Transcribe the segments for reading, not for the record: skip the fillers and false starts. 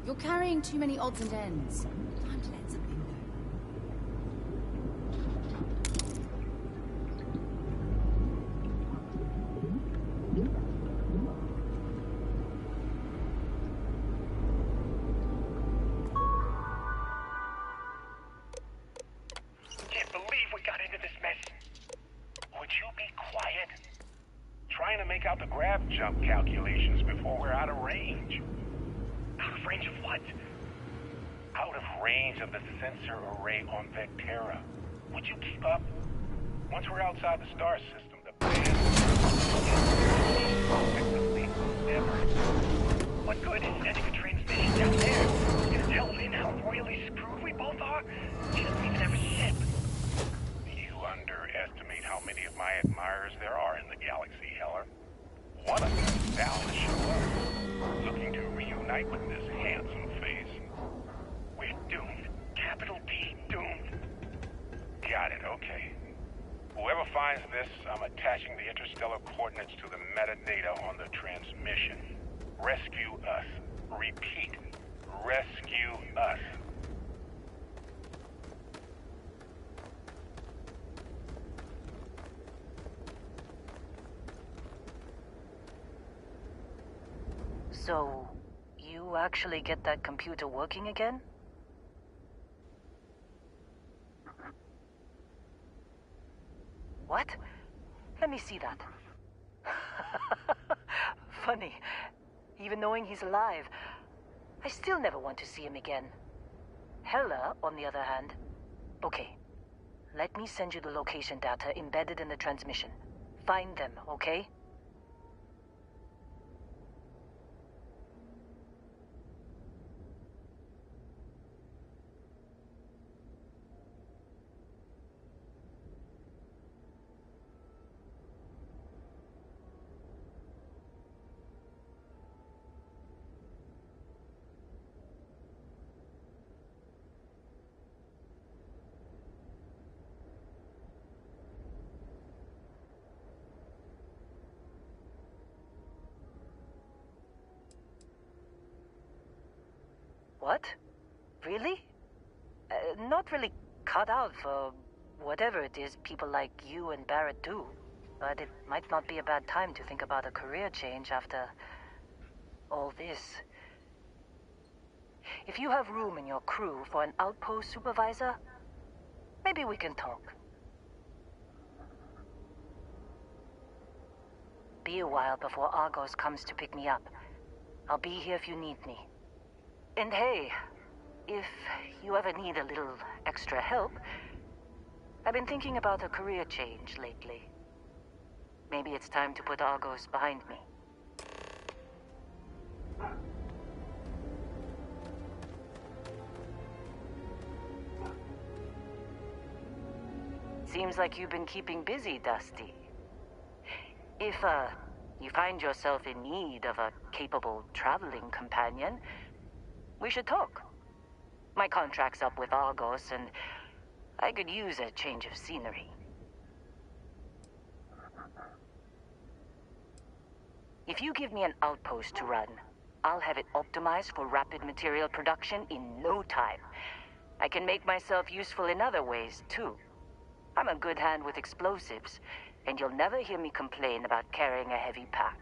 You're carrying too many odds and ends. Time to let something go. Can't believe we got into this mess. Would you be quiet? Trying to make out the grav jump calculations before we're out of range. Out of range of what? Out of range of the sensor array on Vectera. Would you keep up? Once we're outside the star system, the band effectively never. What good is sending a transmission down there? It's gonna tell Lynn how royally screwed we both are? She doesn't even have a ship. You underestimate how many of my admirers there are in the galaxy, Heller. One of them is bound to show up, looking to reunite with this handsome face. We're doomed. Capital D doomed. Got it, okay. Whoever finds this, I'm attaching the interstellar coordinates to the metadata on the transmission. Rescue us. Repeat. Rescue us. So, you actually get that computer working again? What? Let me see that. Funny. Even knowing he's alive, I still never want to see him again. Hella, on the other hand. Okay. Let me send you the location data embedded in the transmission. Find them, okay? What? Really? Not really cut out for whatever it is people like you and Barrett do. But it might not be a bad time to think about a career change after all this. If you have room in your crew for an outpost supervisor, maybe we can talk. Be a while before Argos comes to pick me up. I'll be here if you need me. And hey, if you ever need a little extra help, I've been thinking about a career change lately. Maybe it's time to put Argos behind me. Seems like you've been keeping busy, Dusty. If, you find yourself in need of a capable traveling companion, we should talk. My contract's up with Argos, and I could use a change of scenery. If you give me an outpost to run, I'll have it optimized for rapid material production in no time. I can make myself useful in other ways, too. I'm a good hand with explosives, and you'll never hear me complain about carrying a heavy pack.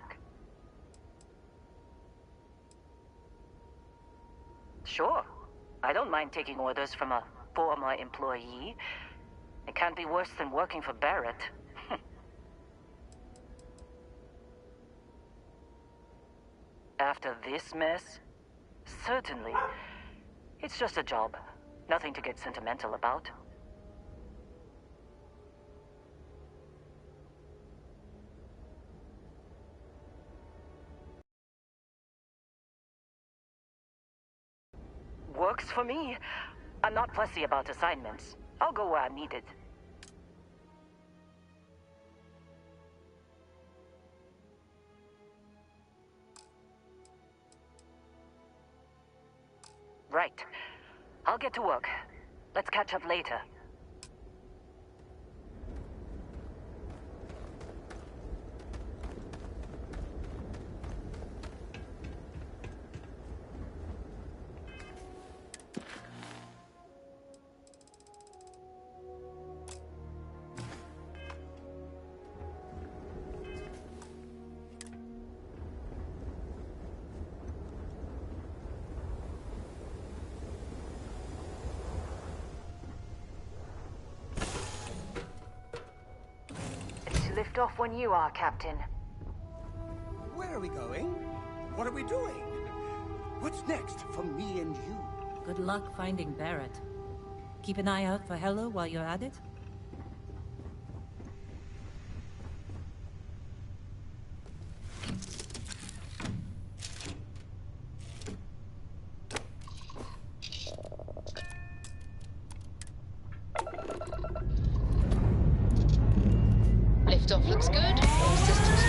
Sure. I don't mind taking orders from a former employee. It can't be worse than working for Barrett. After this mess? Certainly. It's just a job. Nothing to get sentimental about. Works for me. I'm not fussy about assignments. I'll go where I'm needed. Right. I'll get to work. Let's catch up later. off when you are, Captain. Where are we going? What are we doing? What's next for me and you? Good luck finding Barrett. Keep an eye out for Hello while you're at it. Liftoff looks good. All systems.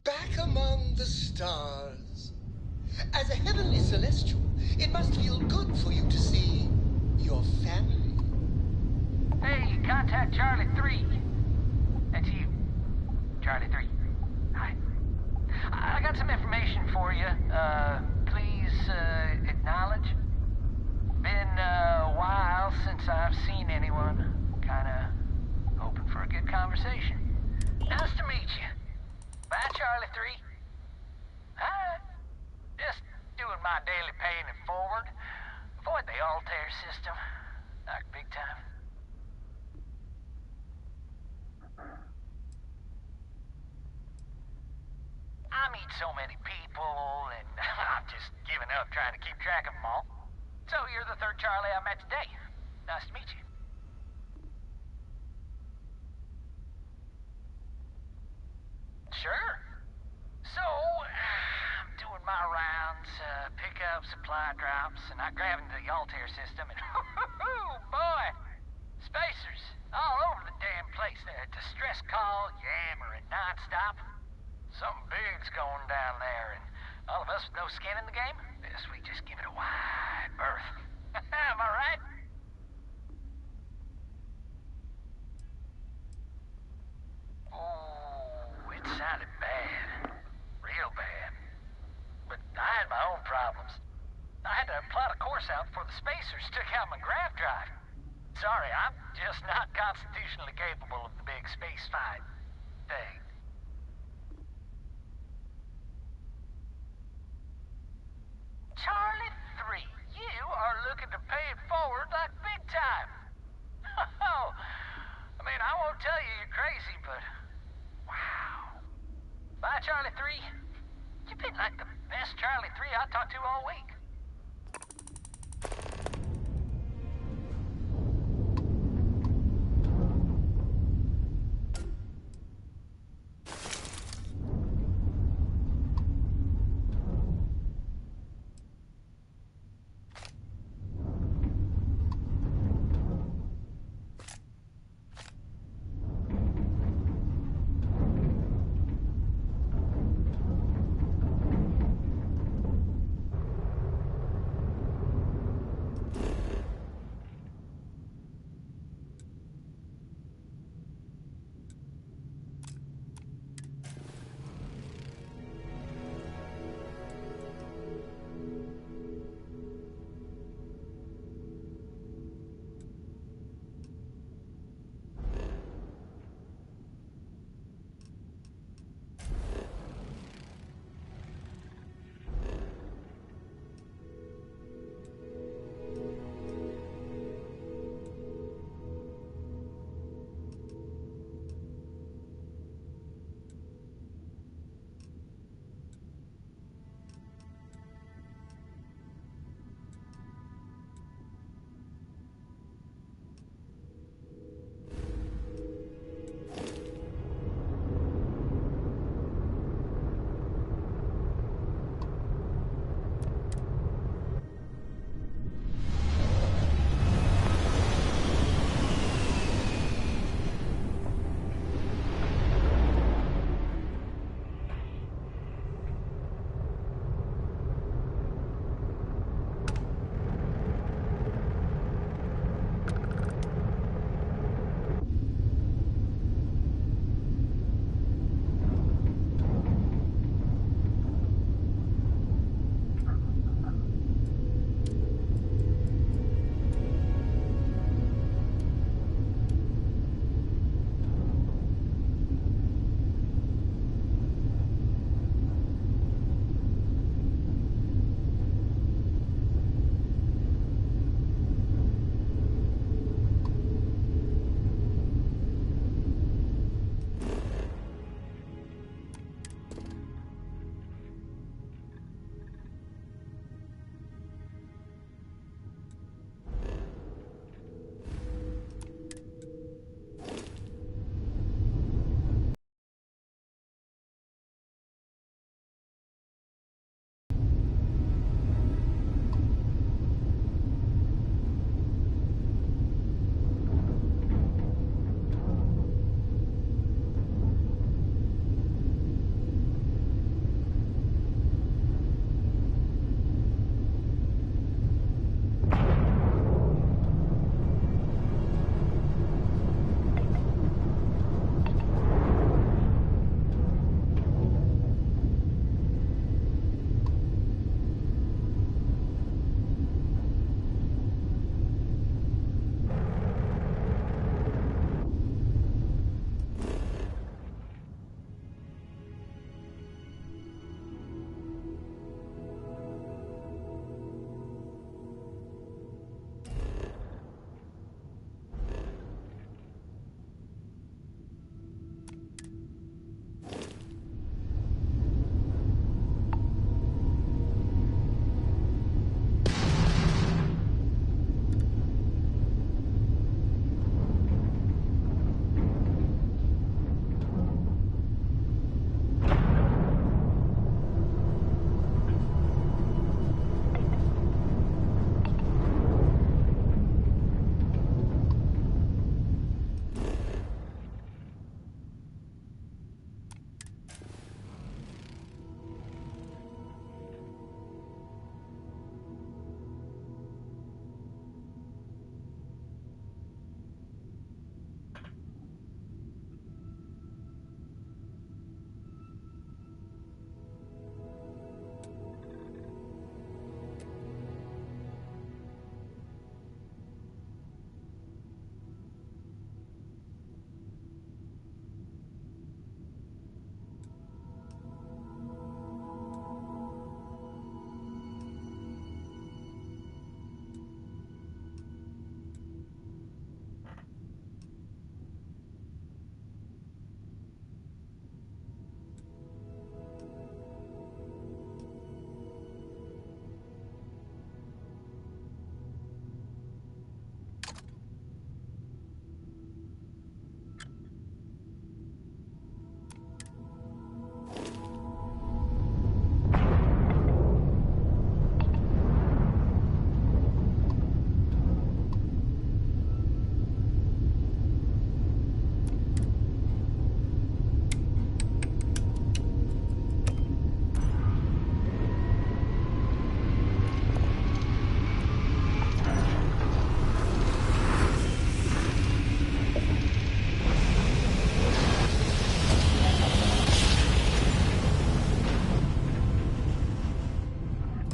Back among the stars. As a heavenly celestial, it must feel good for you to see your family. Hey, contact Charlie 3. That's you. Charlie 3. Hi. I got some information for you. Please, acknowledge. Been a while since I've seen anyone. Kinda hoping for a good conversation. Nice to meet you. Bye, Charlie 3. Hi. Just doing my daily paying it forward. Avoid the Altair system. Like big time. I meet so many people, and I've just given up trying to keep track of them all. So you're the third Charlie I met today. Nice to meet you. Sure. So, I'm doing my rounds, pick up supply drops, and I grab into the Altair system, and boy, spacers all over the damn place. Distress call, yammering nonstop. Something big's going down there, and all of us with no skin in the game, we just give it a wide berth. Am I right? Oh, it sounded bad. Real bad. But I had my own problems. I had to plot a course out before the spacers took out my grav drive. Sorry, I'm just not constitutionally capable of the big space fight thing. Charlie 3, you are looking to pay it forward like big time. Oh, I mean, I won't tell you you're crazy, but wow. Bye, Charlie 3. You've been like the best Charlie 3 I talked to all week.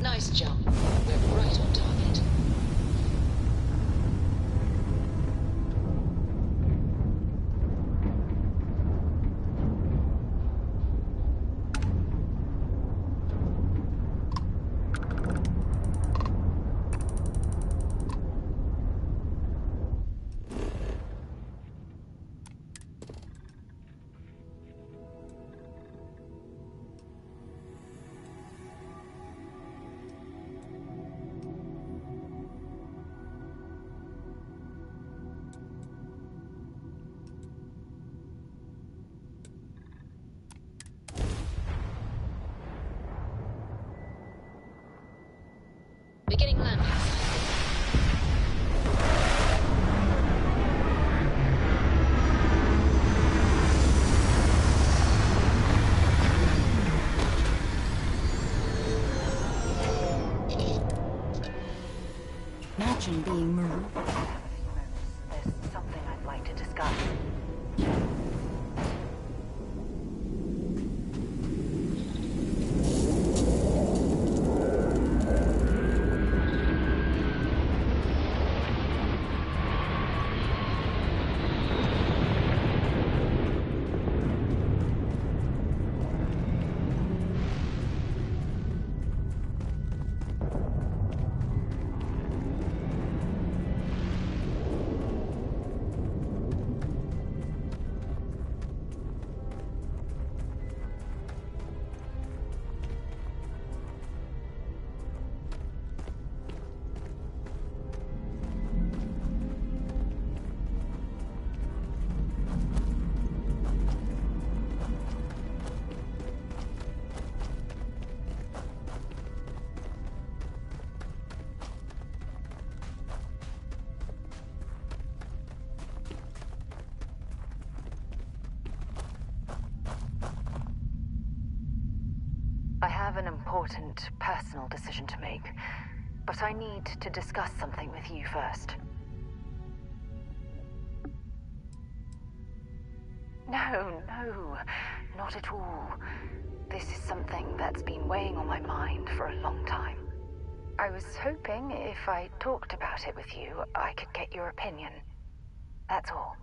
Nice jump. We're right on target. Beginning landing. Imagine being marooned. There's something I'd like to discuss. I have an important personal decision to make, but I need to discuss something with you first. No, not at all. This is something that's been weighing on my mind for a long time. I was hoping if I talked about it with you, I could get your opinion. That's all.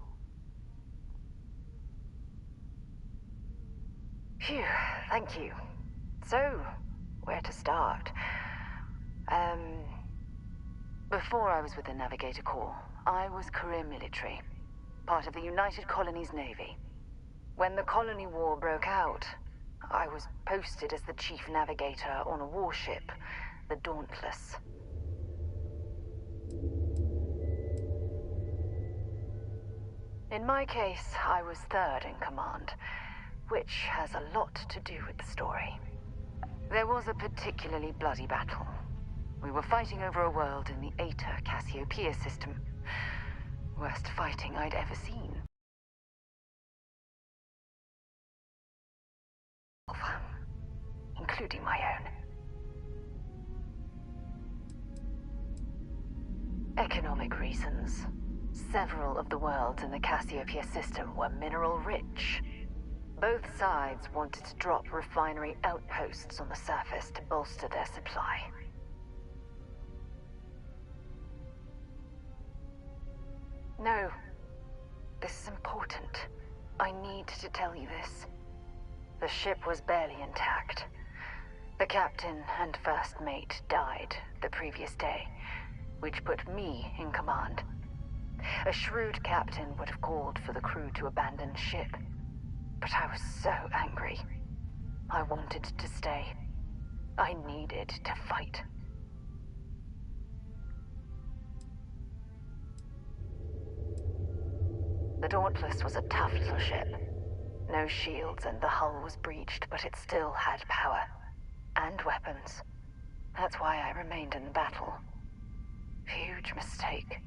Phew, thank you. So, where to start? Before I was with the Navigator Corps, I was career military, part of the United Colonies Navy. When the Colony War broke out, I was posted as the chief navigator on a warship, the Dauntless. In my case, I was third in command, which has a lot to do with the story. There was a particularly bloody battle. We were fighting over a world in the Eta Cassiopeia system. Worst fighting I'd ever seen. Including my own. Economic reasons. Several of the worlds in the Cassiopeia system were mineral rich. Both sides wanted to drop refinery outposts on the surface to bolster their supply. No, this is important. I need to tell you this. The ship was barely intact. The captain and first mate died the previous day, which put me in command. A shrewd captain would have called for the crew to abandon ship, but I was so angry. I wanted to stay. I needed to fight. The Dauntless was a tough little ship. No shields and the hull was breached, but it still had power. And weapons. That's why I remained in the battle. Huge mistake.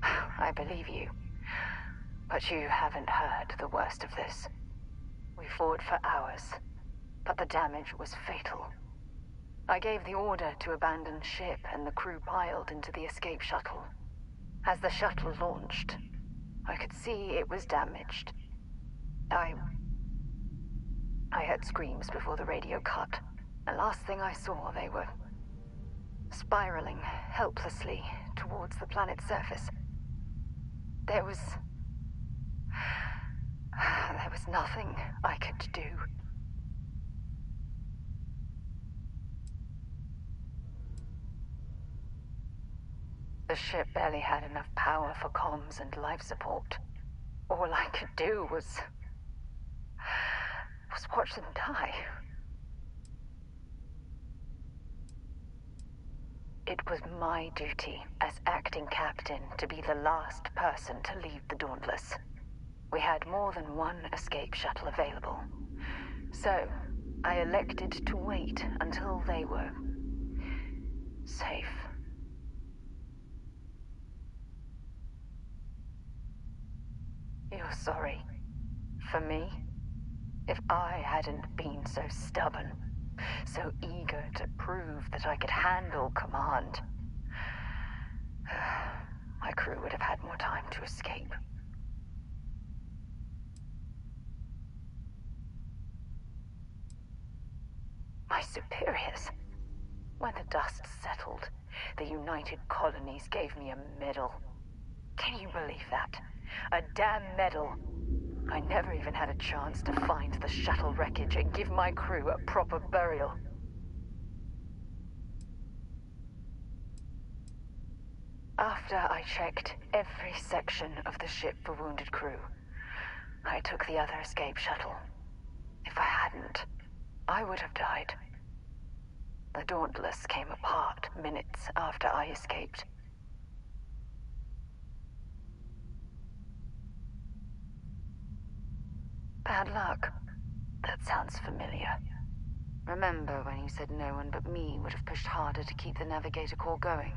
I believe you. But you haven't heard the worst of this. We fought for hours, but the damage was fatal. I gave the order to abandon ship and the crew piled into the escape shuttle. As the shuttle launched, I could see it was damaged. I heard screams before the radio cut. The last thing I saw, they were spiraling helplessly towards the planet's surface. There was nothing I could do. The ship barely had enough power for comms and life support. All I could do was watch them die. It was my duty as acting captain to be the last person to leave the Dauntless. We had more than one escape shuttle available. So, I elected to wait until they were safe. You're sorry. For me? If I hadn't been so stubborn, so eager to prove that I could handle command, my crew would have had more time to escape. My superiors. When the dust settled, the United Colonies gave me a medal. Can you believe that? A damn medal. I never even had a chance to find the shuttle wreckage and give my crew a proper burial. After I checked every section of the ship for wounded crew, I took the other escape shuttle. If I hadn't, I would have died. The Dauntless came apart minutes after I escaped. Bad luck. That sounds familiar. Remember when you said no one but me would have pushed harder to keep the navigator core going?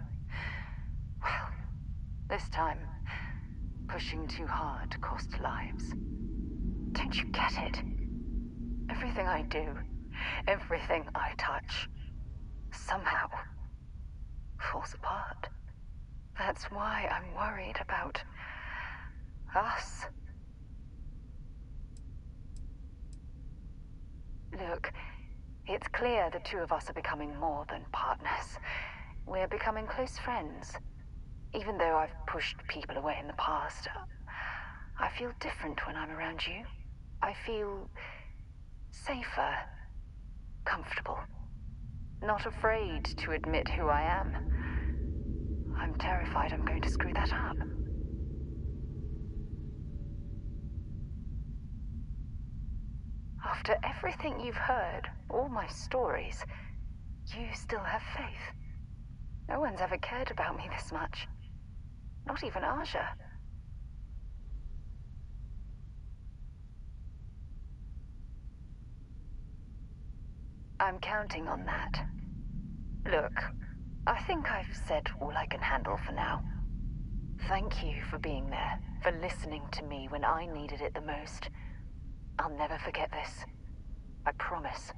Well, this time, pushing too hard cost lives. Don't you get it? Everything I do, everything I touch, somehow falls apart. That's why I'm worried about us. Look, it's clear the two of us are becoming more than partners. We're becoming close friends. Even though I've pushed people away in the past, I feel different when I'm around you. I feel safer, comfortable, not afraid to admit who I am. I'm terrified I'm going to screw that up. After everything you've heard, all my stories, you still have faith. No one's ever cared about me this much. Not even Aja. I'm counting on that. Look, I think I've said all I can handle for now. Thank you for being there, for listening to me when I needed it the most. I'll never forget this. I promise.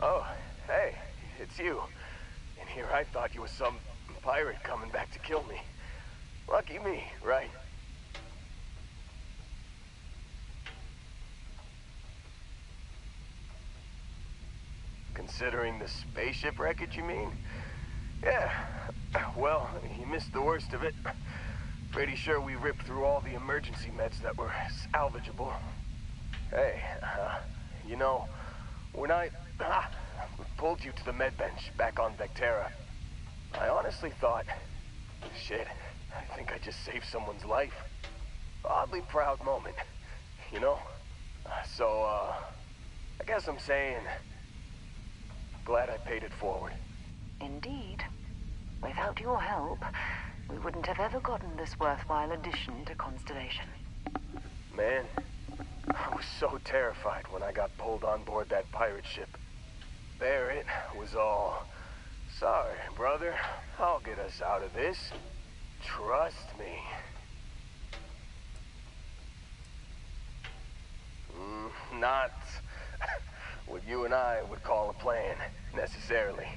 Oh, hey, it's you. And here I thought you were some pirate coming back to kill me. Lucky me, right? Considering the spaceship wreckage, you mean? Yeah, well, you missed the worst of it. Pretty sure we ripped through all the emergency meds that were salvageable. Hey, you know, when I pulled you to the med bench back on Vectera, I honestly thought Shit, I think I just saved someone's life. Oddly proud moment, you know? I guess I'm saying, glad I paid it forward. Indeed. Without your help, we wouldn't have ever gotten this worthwhile addition to Constellation. Man, I was so terrified when I got pulled on board that pirate ship. Barrett was all, sorry, brother, I'll get us out of this. Trust me. Not what you and I would call a plan, necessarily.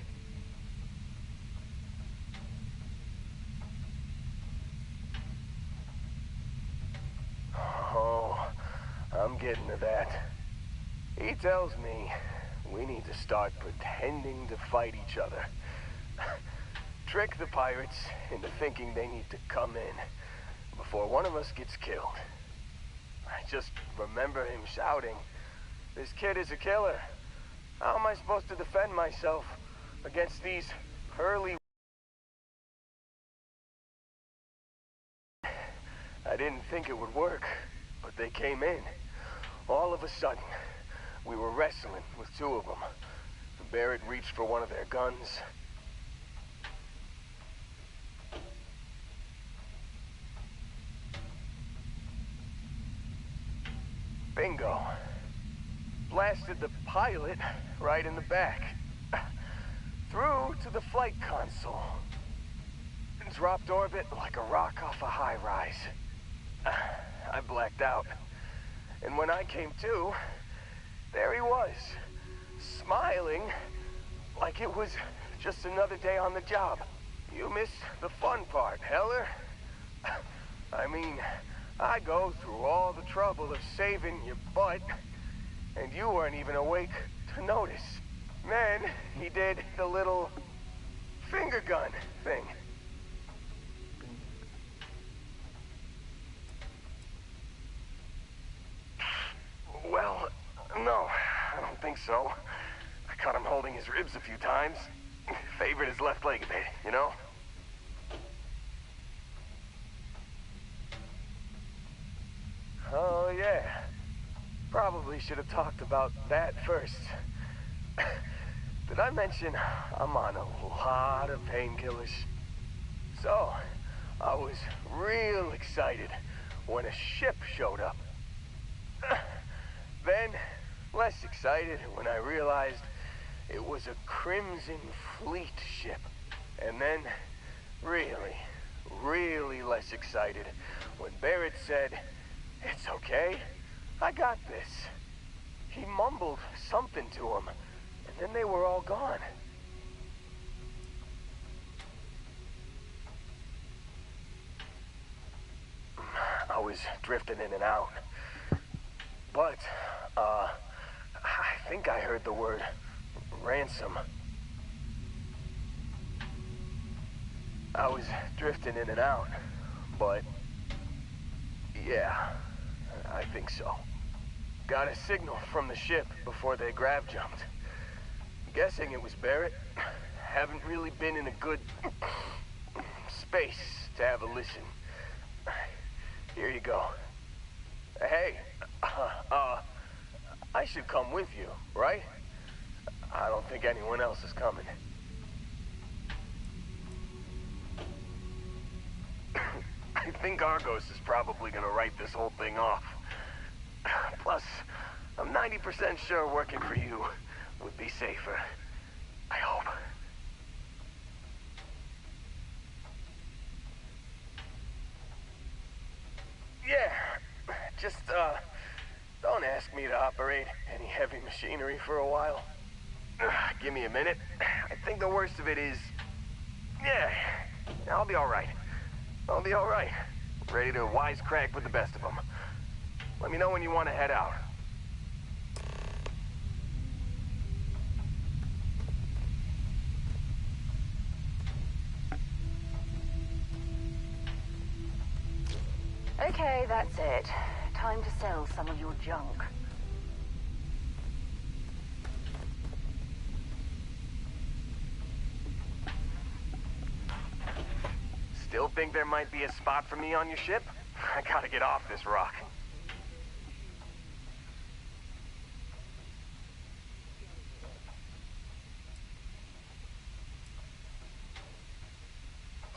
Oh, I'm getting to that. He tells me we need to start pretending to fight each other. Trick the pirates into thinking they need to come in before one of us gets killed. I just remember him shouting, "This kid is a killer. How am I supposed to defend myself against these early..." I didn't think it would work, but they came in. All of a sudden, we were wrestling with two of them. Barrett reached for one of their guns. Bingo. Blasted the pilot right in the back. Through to the flight console. And dropped orbit like a rock off a high rise. I blacked out. And when I came to, there he was, smiling like it was just another day on the job. You missed the fun part, Heller. I mean, I go through all the trouble of saving your butt, and you weren't even awake to notice. Then he did the little finger gun thing. Well, no, I don't think so. I caught him holding his ribs a few times. Favored his left leg a bit, you know? Oh, yeah. Probably should have talked about that first. Did I mention I'm on a lot of painkillers? So, I was real excited when a ship showed up. Then, less excited when I realized it was a Crimson Fleet ship. And then, really, really less excited when Barrett said, "It's okay, I got this." He mumbled something to him, and then they were all gone. I was drifting in and out. But, I think I heard the word ransom. I was drifting in and out, but yeah, I think so. Got a signal from the ship before they grav jumped. Guessing it was Barrett. Haven't really been in a good space to have a listen. Here you go. Hey, I should come with you, right? I don't think anyone else is coming. I think Argos is probably gonna write this whole thing off. Plus, I'm 90% sure working for you would be safer. I hope. Yeah, just, don't ask me to operate any heavy machinery for a while. Give me a minute. I think the worst of it is... Yeah, I'll be alright. I'll be alright. Ready to wisecrack with the best of them. Let me know when you want to head out. Okay, that's it. Time to sell some of your junk. Still Think there might be a spot for me on your ship? I gotta get off this rock.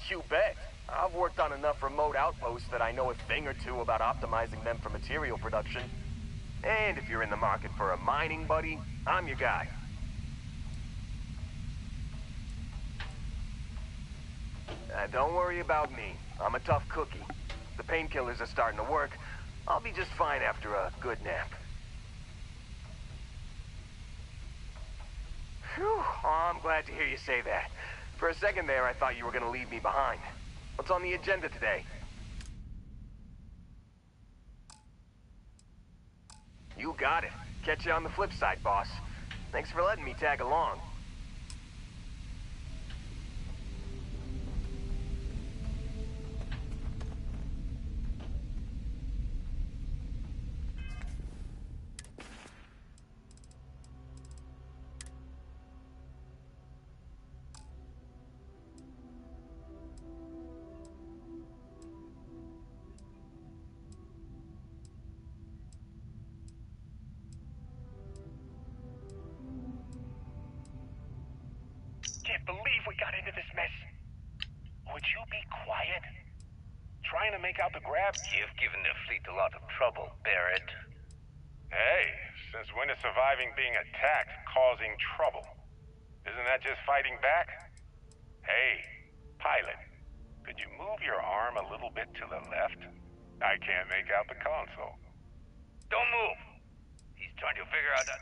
You bet. I've worked on enough remote outposts that I know a thing or two about optimizing them for material production. And if you're in the market for a mining buddy, I'm your guy. Don't worry about me. I'm a tough cookie. The painkillers are starting to work. I'll be just fine after a good nap. Whew, oh, I'm glad to hear you say that. For a second there, I thought you were gonna leave me behind. What's on the agenda today? You got it. Catch you on the flip side, boss. Thanks for letting me tag along. Can't believe we got into this mess. Would you be quiet? Trying to make out the grab? You've given the fleet a lot of trouble, Barrett. Hey, since when is surviving being attacked causing trouble? Isn't that just fighting back? Hey, pilot, could you move your arm a little bit to the left? I can't make out the console. Don't move. He's trying to figure out that...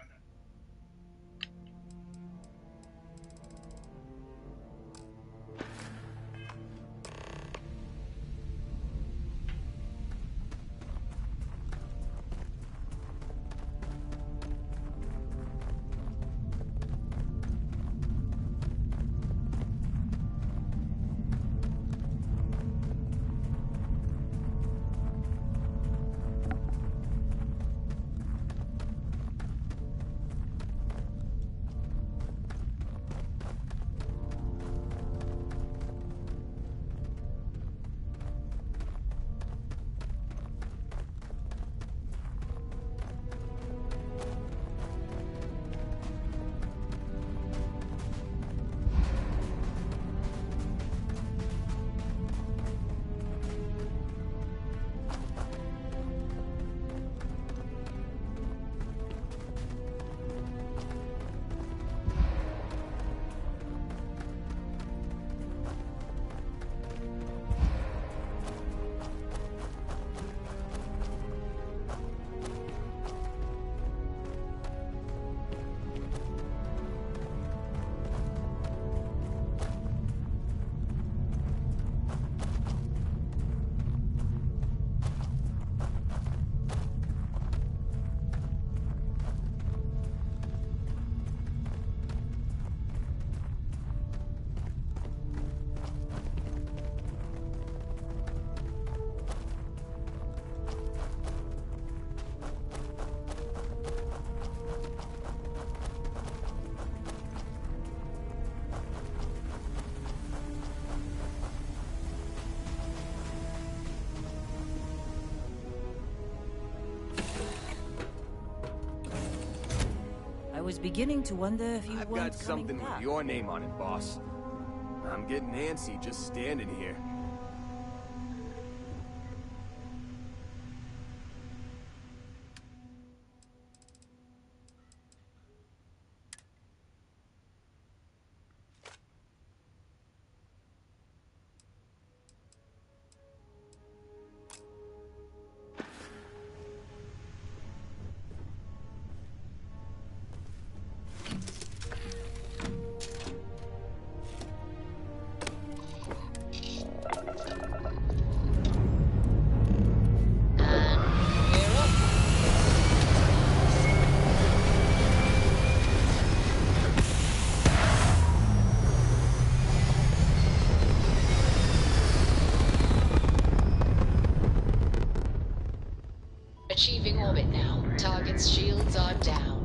I was beginning to wonder if you I've weren't got something coming with back. your name on it, boss. I'm getting antsy just standing here. Achieving orbit now. Target's shields are down.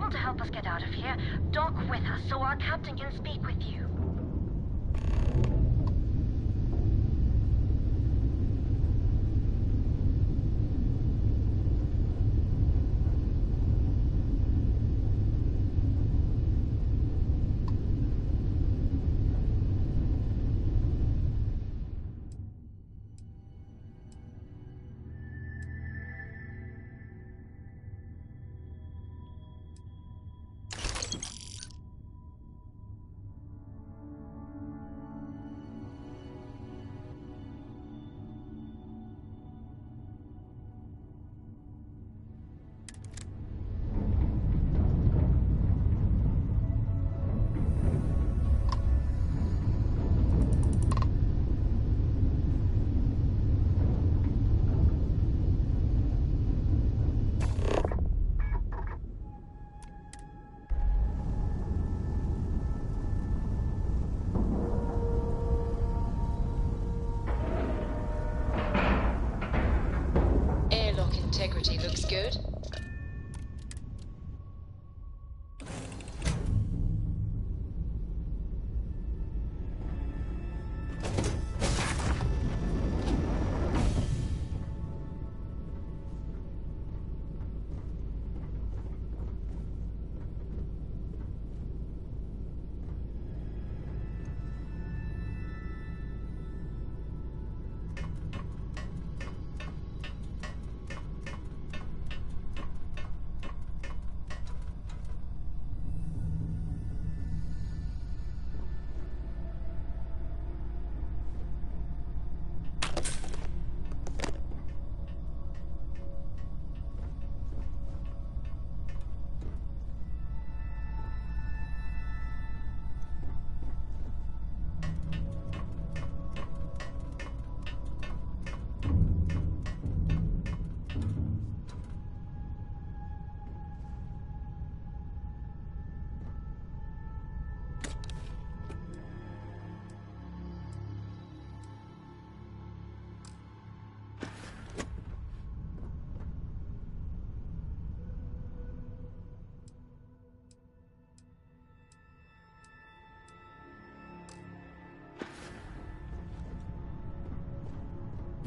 able to help us get out of here, dock with us so our captain can speak with you. Integrity looks good.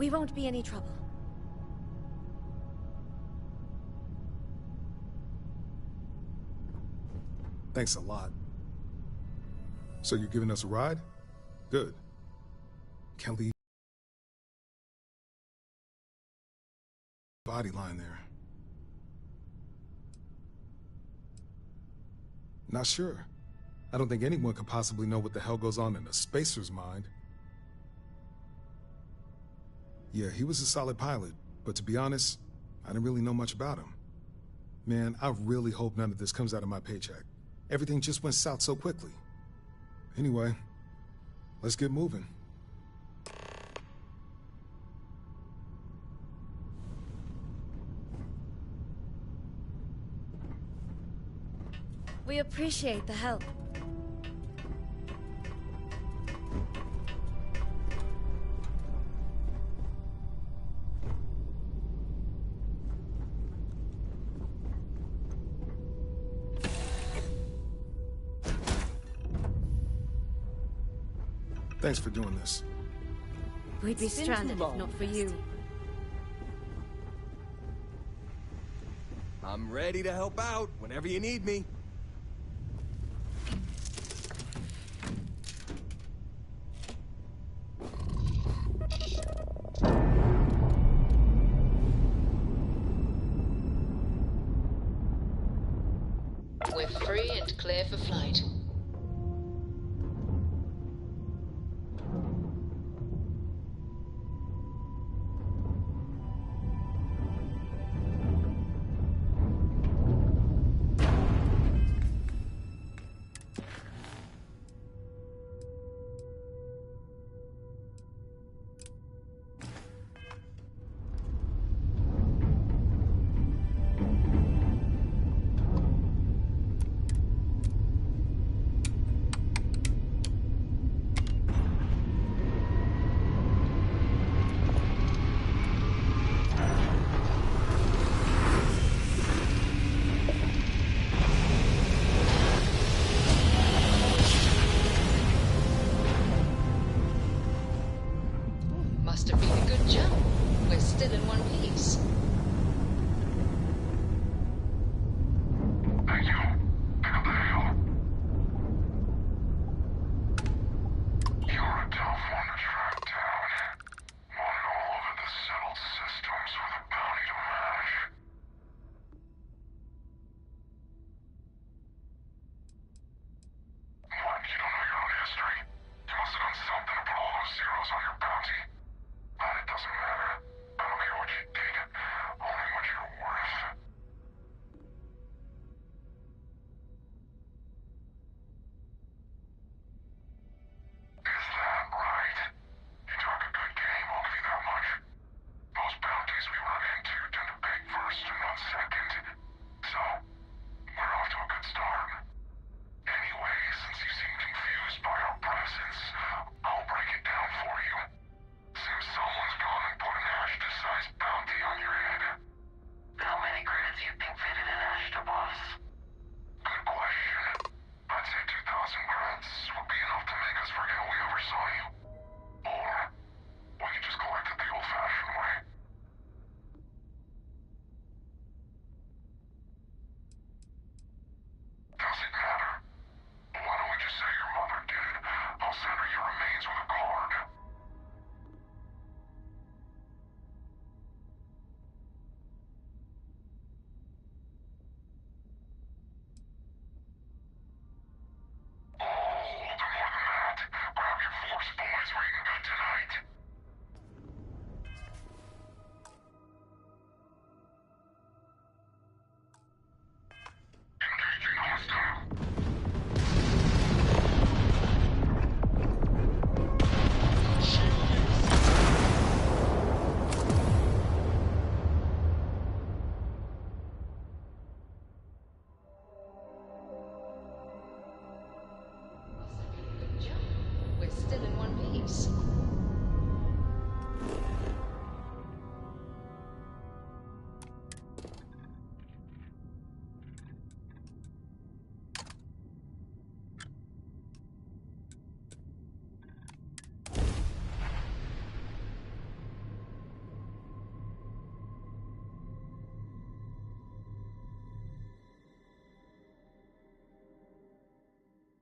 We won't be any trouble. Thanks a lot. So you're giving us a ride? Good. Can't leave body line there. Not sure. I don't think anyone could possibly know what the hell goes on in a spacer's mind. Yeah, he was a solid pilot, but to be honest, I didn't really know much about him. Man, I really hope none of this comes out of my paycheck. Everything just went south so quickly. Anyway, let's get moving. We appreciate the help. Thanks for doing this. We'd be stranded if not for you. I'm ready to help out whenever you need me. We're free and clear for flight.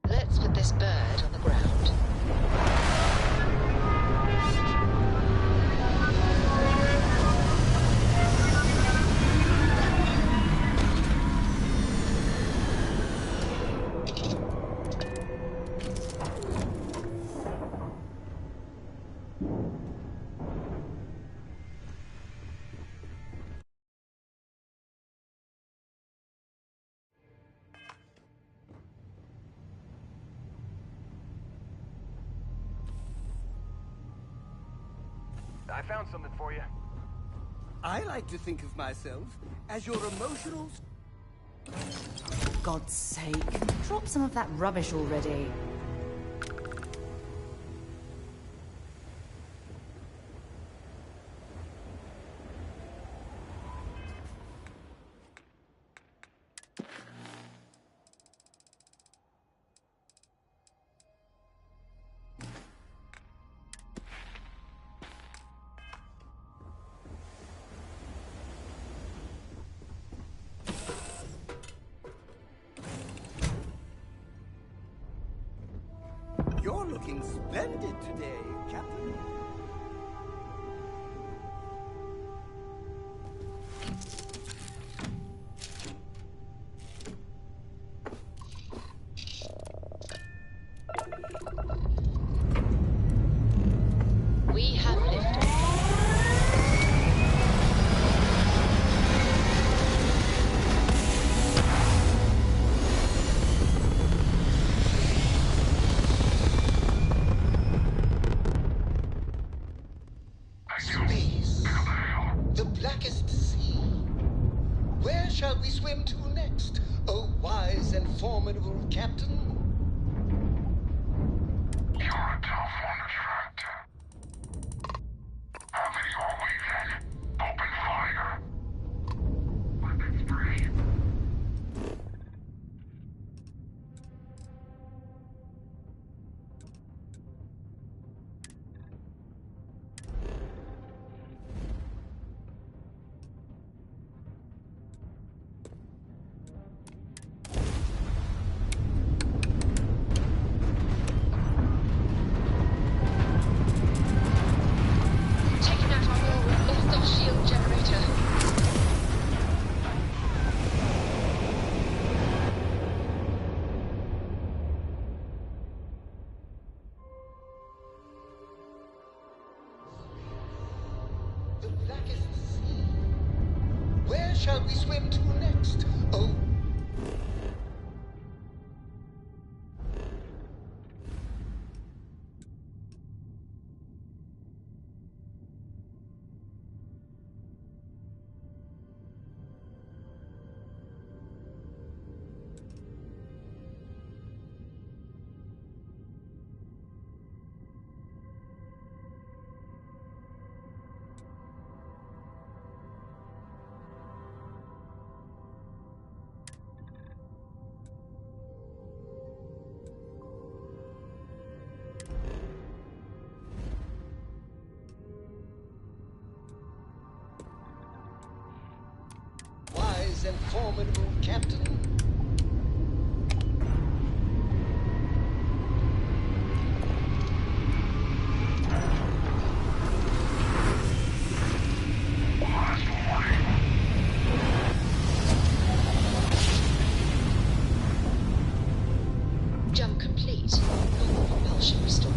Let's put this bird on the ground. I found something for you. I like to think of myself as your emotional... God's sake, drop some of that rubbish already. You're looking splendid today, Captain. We have liftoff. Space. The blackest sea. Where shall we swim to next, O wise and formidable captain? You're a tough one to track. Have it your way then. Open fire. Weapons free. we swim to next? Oh. Wise and formidable captain. Jump complete. Normal propulsion restored.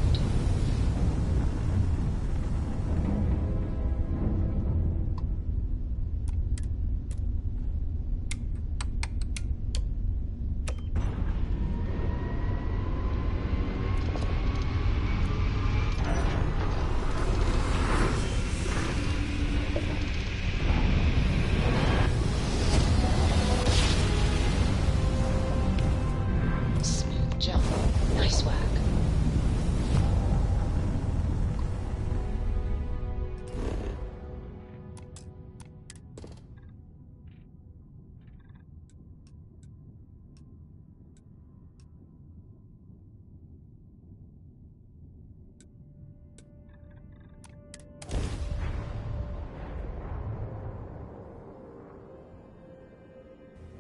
Smooth jump. Nice work.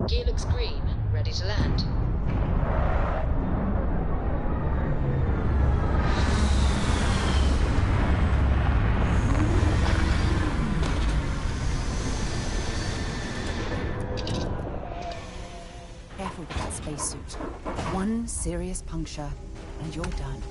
Gear looks green. Ready to land. Careful with that spacesuit. One serious puncture, and you're done.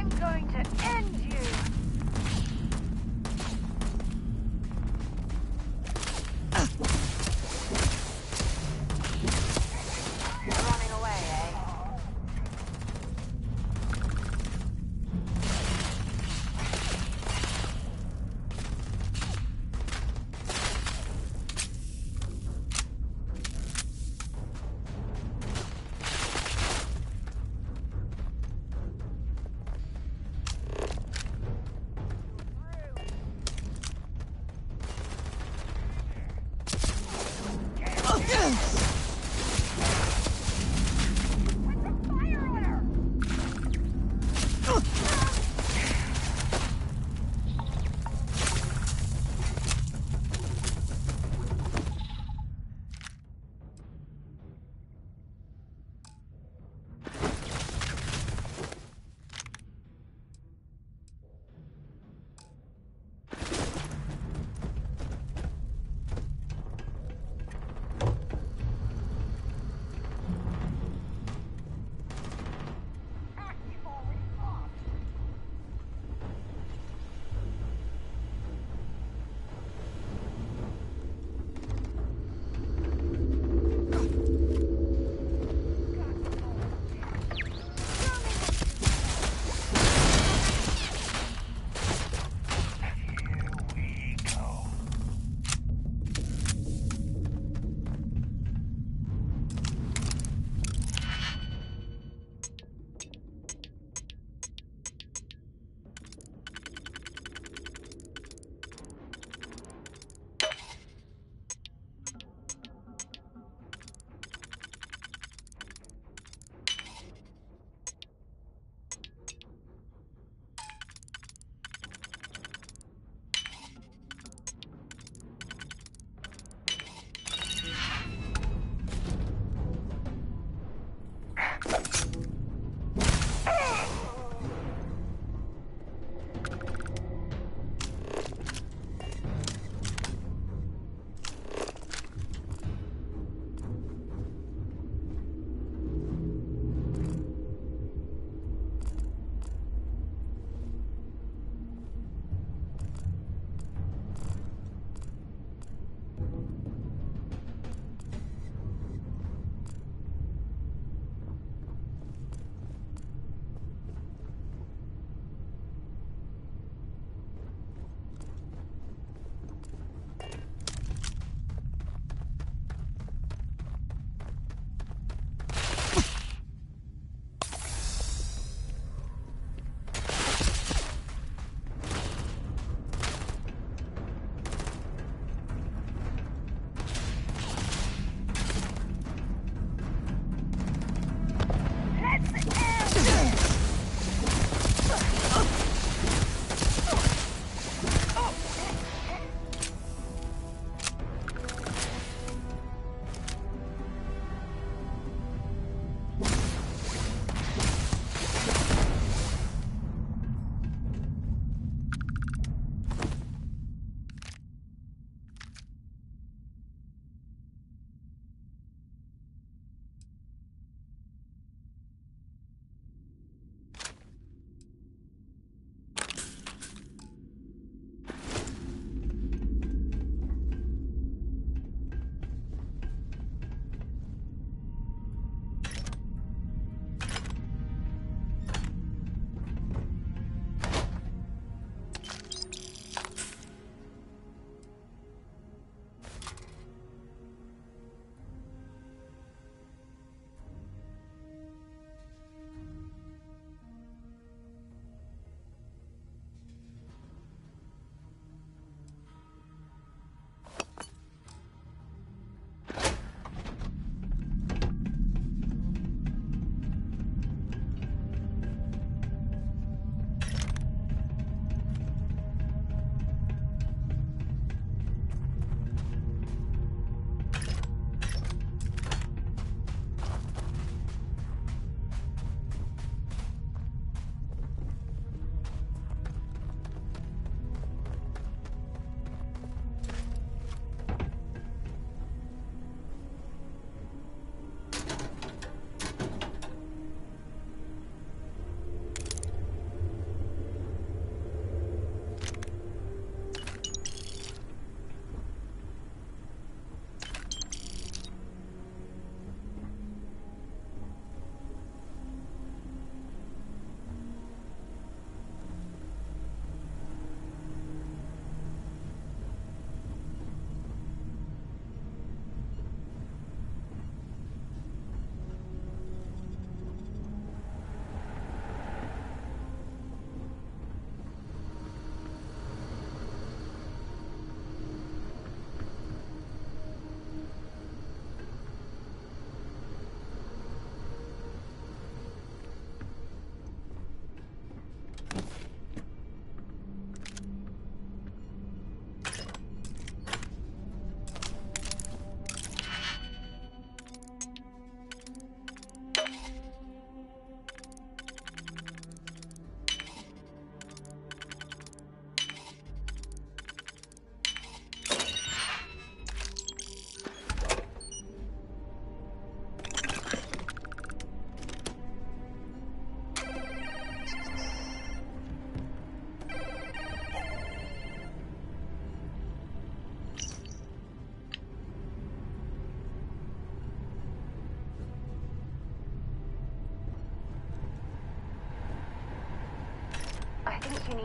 I'm going to end you! You're running away, eh?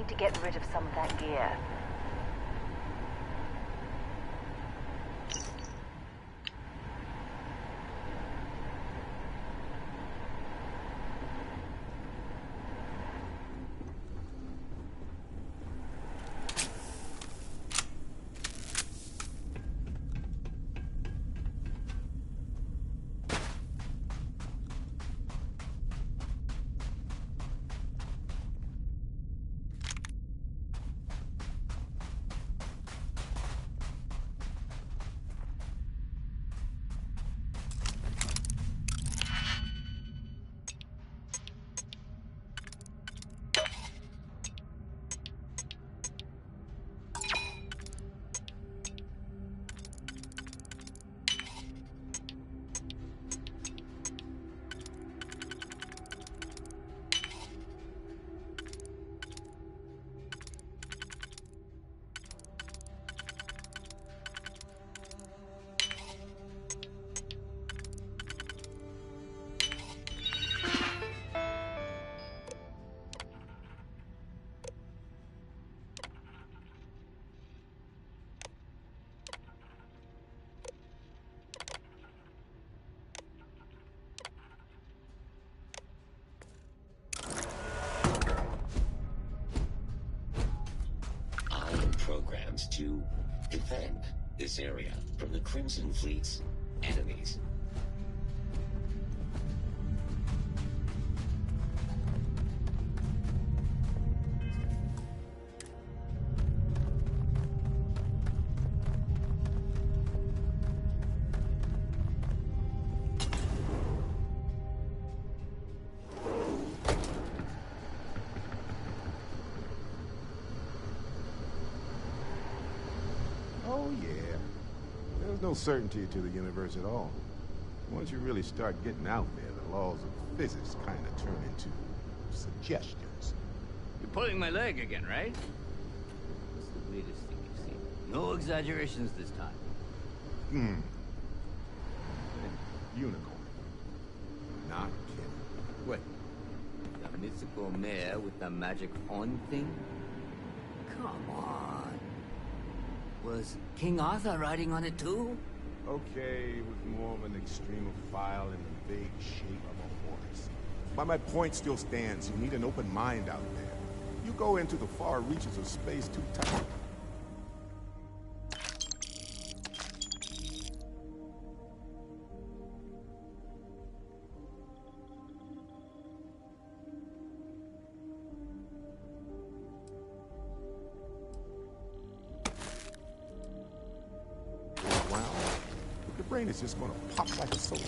need to get rid of some of that gear. Programs to defend this area from the Crimson Fleet's enemies. Oh, yeah. There's no certainty to the universe at all. Once you really start getting out there, the laws of physics kind of turn into suggestions. You're pulling my leg again, right? That's the weirdest thing you've seen. No exaggerations this time. Unicorn. Not kidding. What? The mythical mare with the magic horn thing? Come on. Was King Arthur riding on it too? Okay, it was more of an extremophile in the vague shape of a horse. But my point still stands. You need an open mind out there. You go into the far reaches of space too tight. Your brain is just gonna pop like a soda.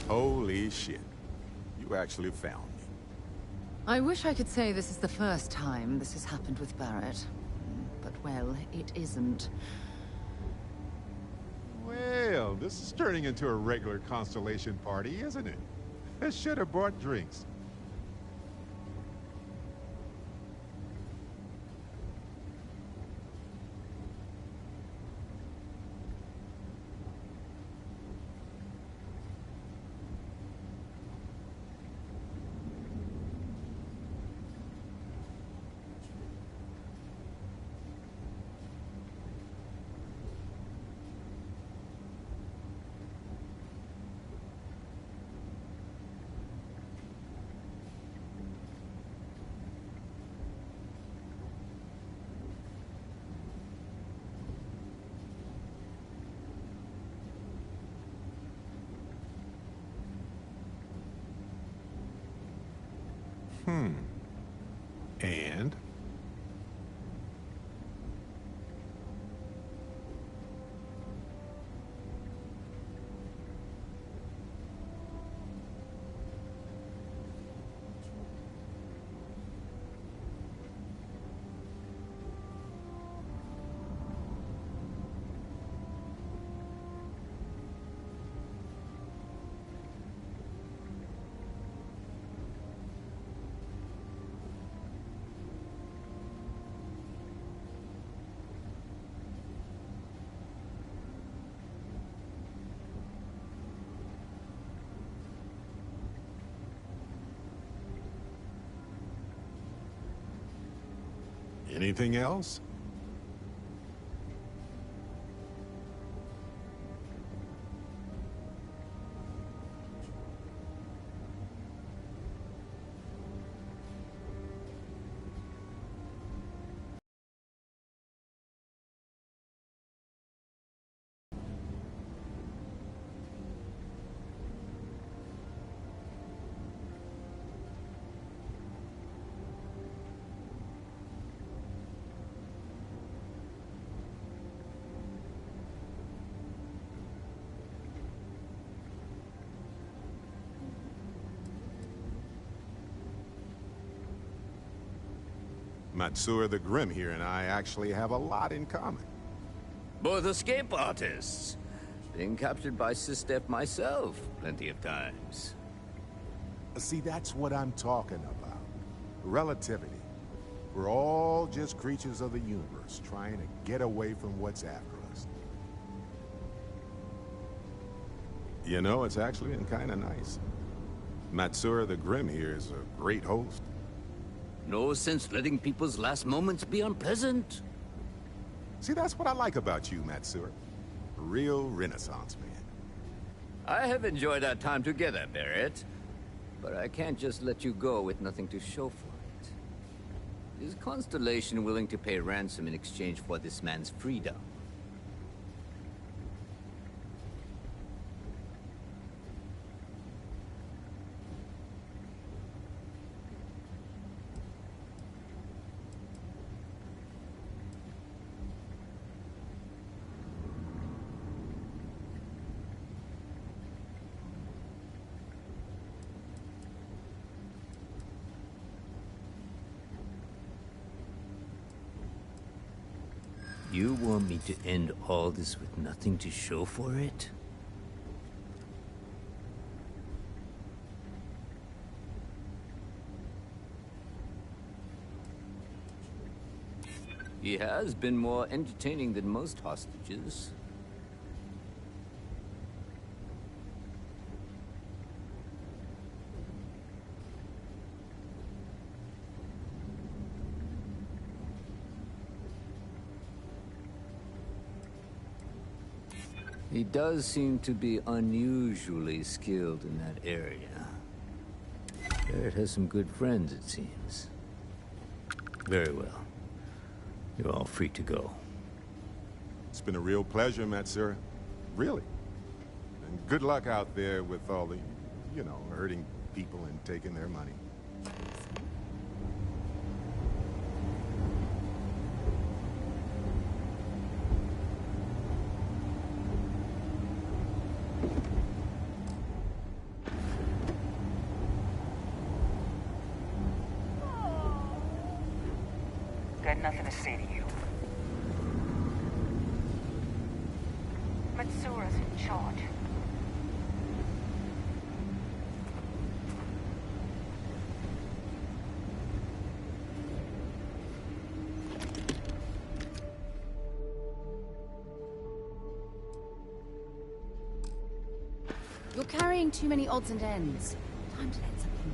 Holy shit. You actually found me. I wish I could say this is the first time this has happened with Barrett. But, well, it isn't. Well, this is turning into a regular Constellation party, isn't it? I should have brought drinks. And? Anything else? Matsura the Grim here and I actually have a lot in common. Both escape artists. Being captured by Sistef myself plenty of times. See, that's what I'm talking about. Relativity. We're all just creatures of the universe, trying to get away from what's after us. You know, it's actually been kind of nice. Matsura the Grim here is a great host. No sense letting people's last moments be unpleasant. See, that's what I like about you, Matsura. A real Renaissance man. I have enjoyed our time together, Barrett. But I can't just let you go with nothing to show for it. Is Constellation willing to pay ransom in exchange for this man's freedom? You want me to end all this with nothing to show for it? He has been more entertaining than most hostages. He does seem to be unusually skilled in that area. Barrett has some good friends, it seems. Very well. You're all free to go. It's been a real pleasure, Matsura. Really. And good luck out there with all the, you know, hurting people and taking their money. Got nothing to say to you. Matsura's in charge. You're carrying too many odds and ends. Time to let something go.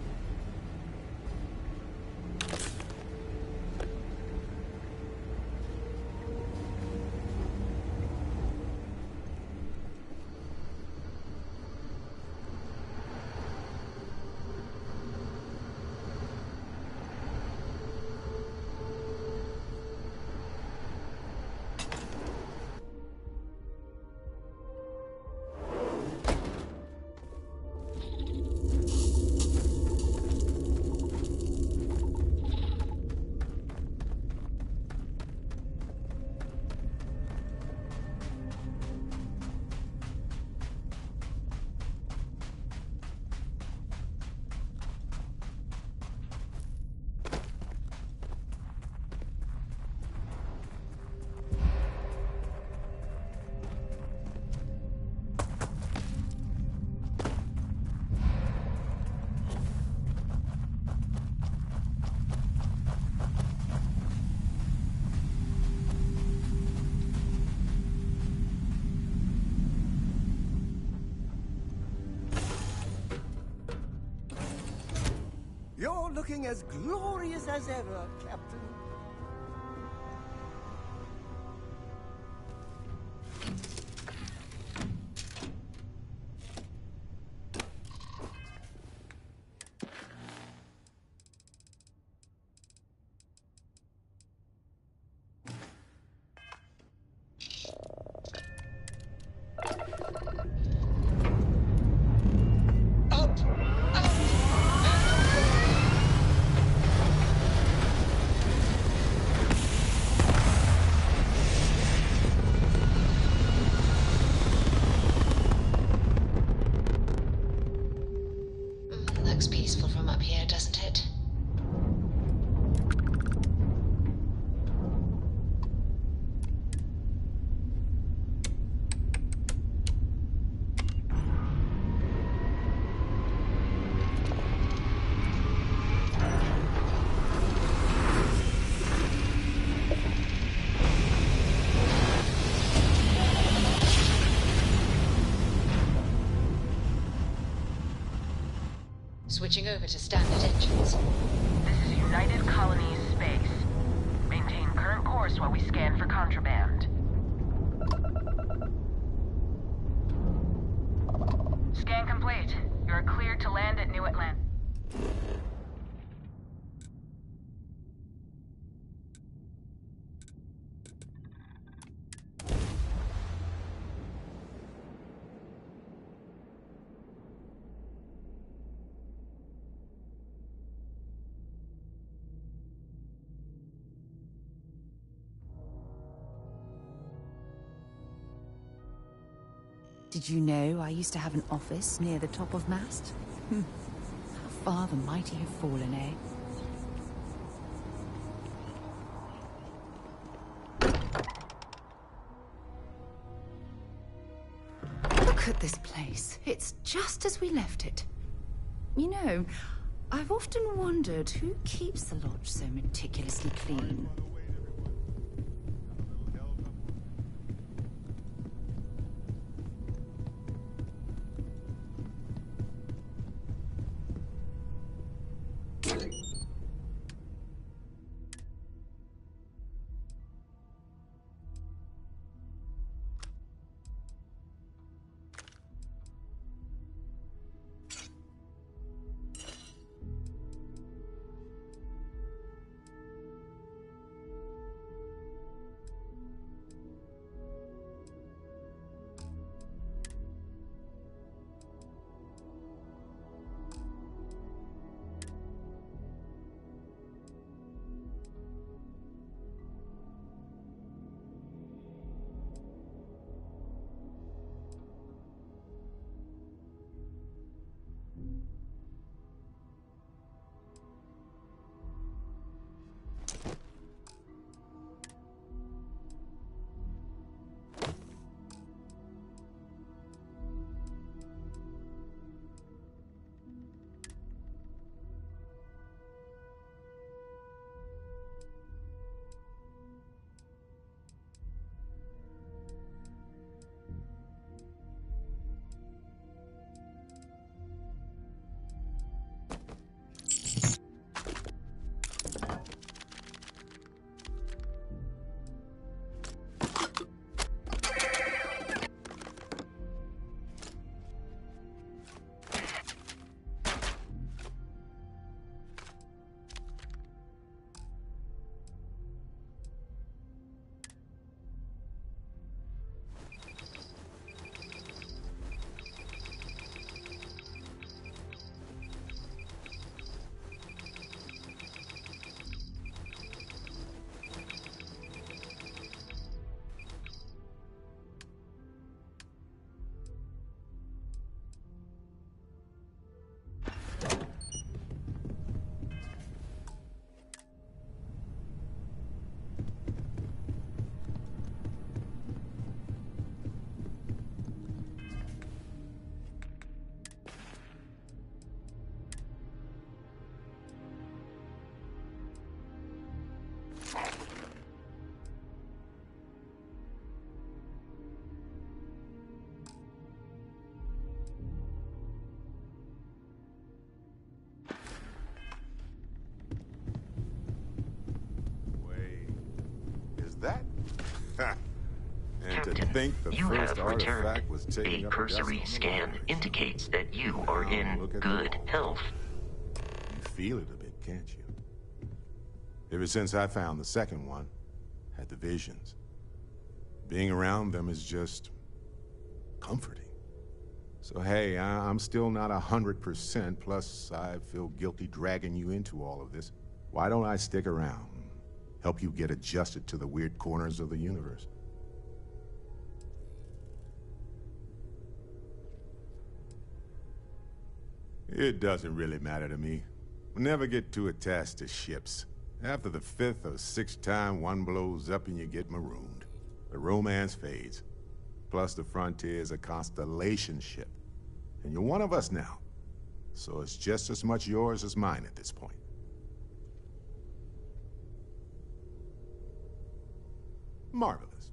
You're looking as glorious as ever, Captain. Looks peaceful from up here, doesn't it? Switching over to standard engines. This is United Colonies Space. Maintain current course while we scan for contraband. Scan complete. You are cleared to land at New Atlantis. Did you know I used to have an office near the top of mast? How far the mighty have fallen, eh? Look at this place. It's just as we left it. You know, I've often wondered who keeps the lodge so meticulously clean. And to Captain, think the you first have returned. artifact was taking A up a cursory decimal scan place. indicates that you are Now, in look at good you all. health. You feel it a bit, can't you? Ever since I found the second one, had the visions. Being around them is just comforting. So hey, I'm still not 100%, plus I feel guilty dragging you into all of this. Why don't I stick around? Help you get adjusted to the weird corners of the universe. It doesn't really matter to me. We'll never get too attached to ships. After the 5th or 6th time one blows up and you get marooned, the romance fades. Plus the Frontier is a constellation ship. And you're one of us now. So it's just as much yours as mine at this point. Marvelous.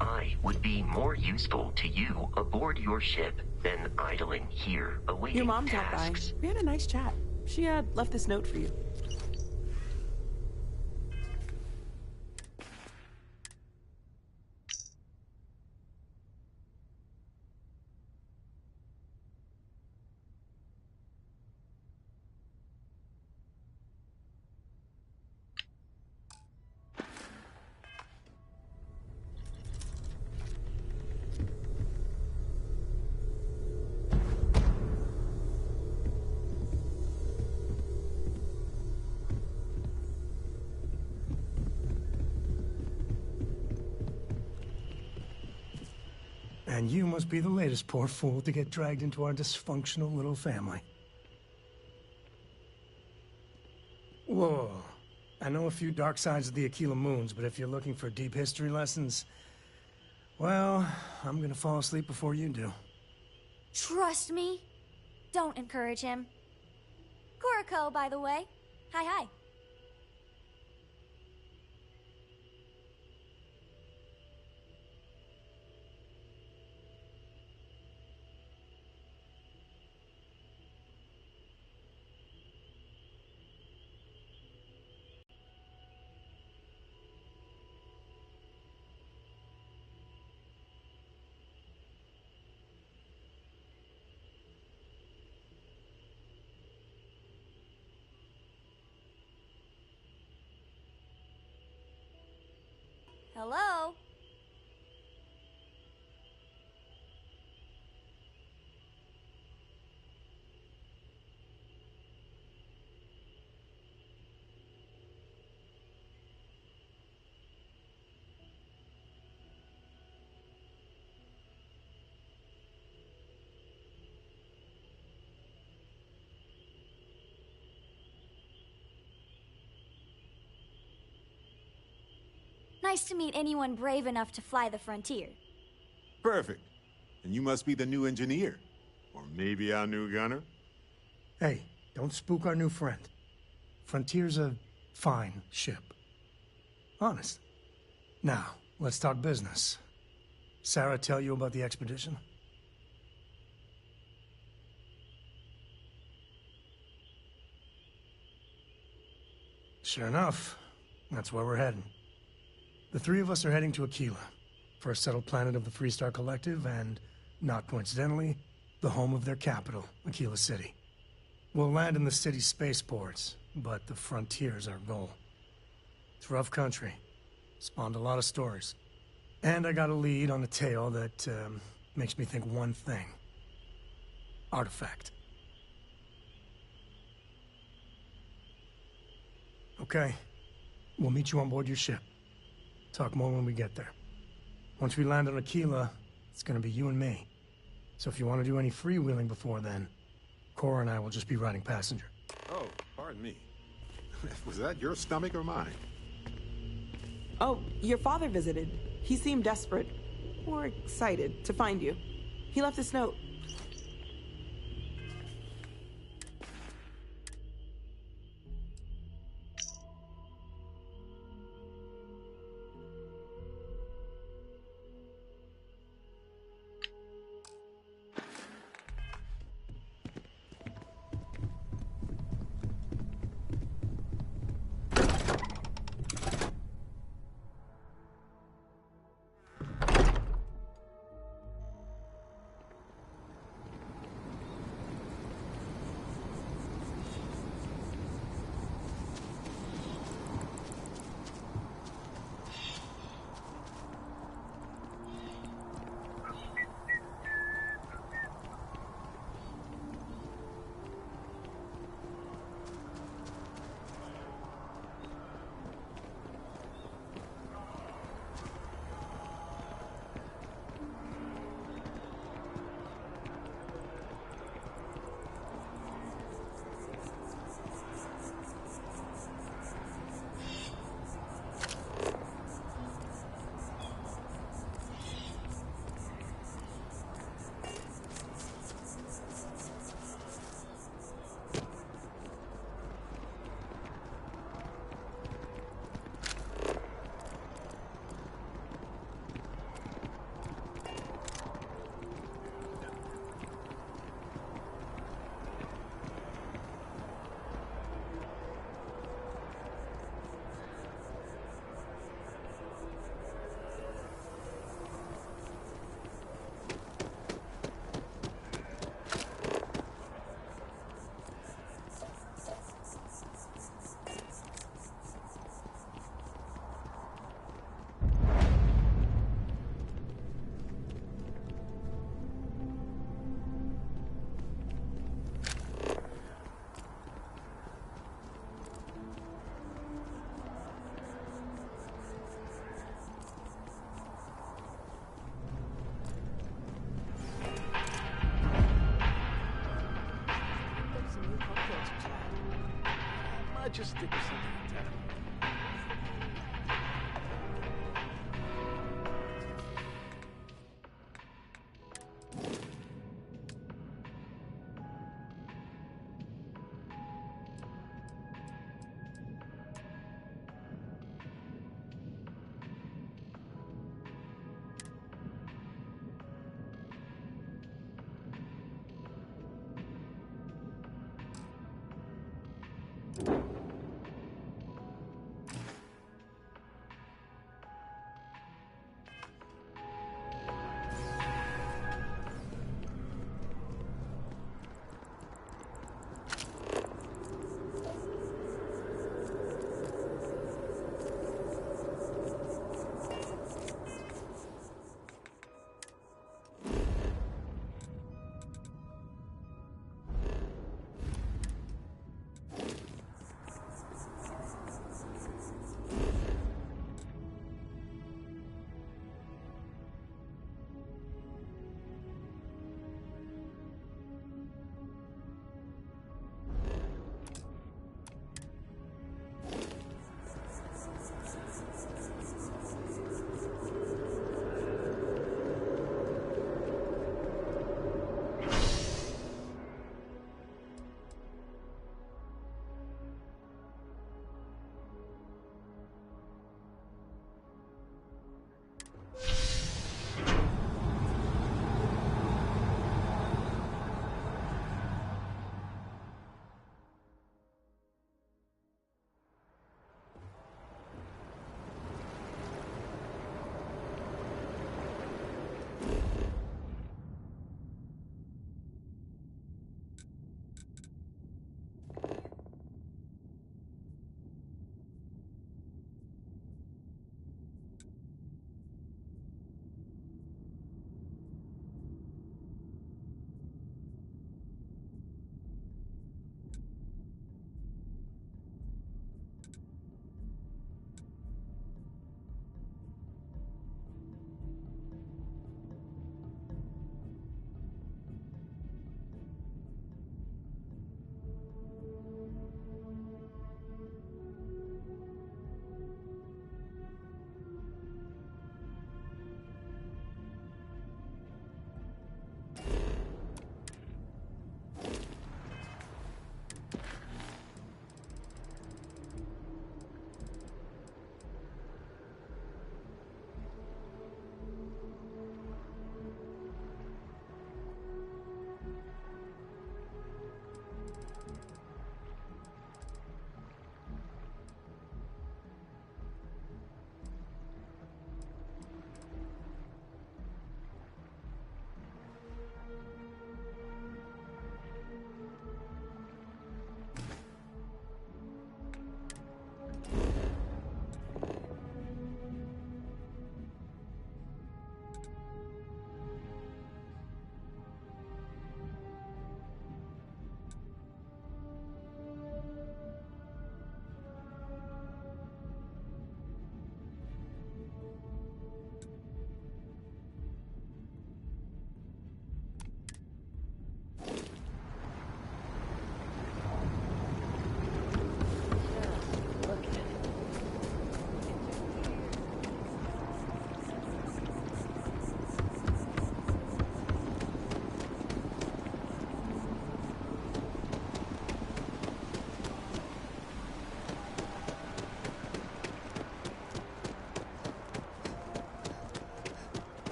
I would be more useful to you aboard your ship than idling here awaiting Your mom dropped by. tasks. We had a nice chat. She had left this note for you. And you must be the latest poor fool to get dragged into our dysfunctional little family. Whoa. I know a few dark sides of the Aquila Moons, but if you're looking for deep history lessons, well, I'm gonna fall asleep before you do. Trust me. Don't encourage him. Kuriko, by the way. Hi, hi. Hello? Nice to meet anyone brave enough to fly the frontier. Perfect. And you must be the new engineer. Or maybe our new gunner? Hey, don't spook our new friend. Frontier's a fine ship. Honest. Now, let's talk business. Sarah tell you about the expedition? Sure enough, that's where we're heading. The three of us are heading to Aquila, first settled planet of the Freestar Collective, and, not coincidentally, the home of their capital, Aquila City. We'll land in the city's spaceports, but the frontier's our goal. It's rough country. Spawned a lot of stories. And I got a lead on a tale that makes me think one thing. Artifact. Okay. We'll meet you on board your ship. Talk more when we get there. Once we land on Aquila, it's gonna be you and me. So if you want to do any freewheeling before then, Cora and I will just be riding passenger. Oh, pardon me. Was that your stomach or mine? Oh, your father visited. He seemed desperate. Or excited to find you. He left this note.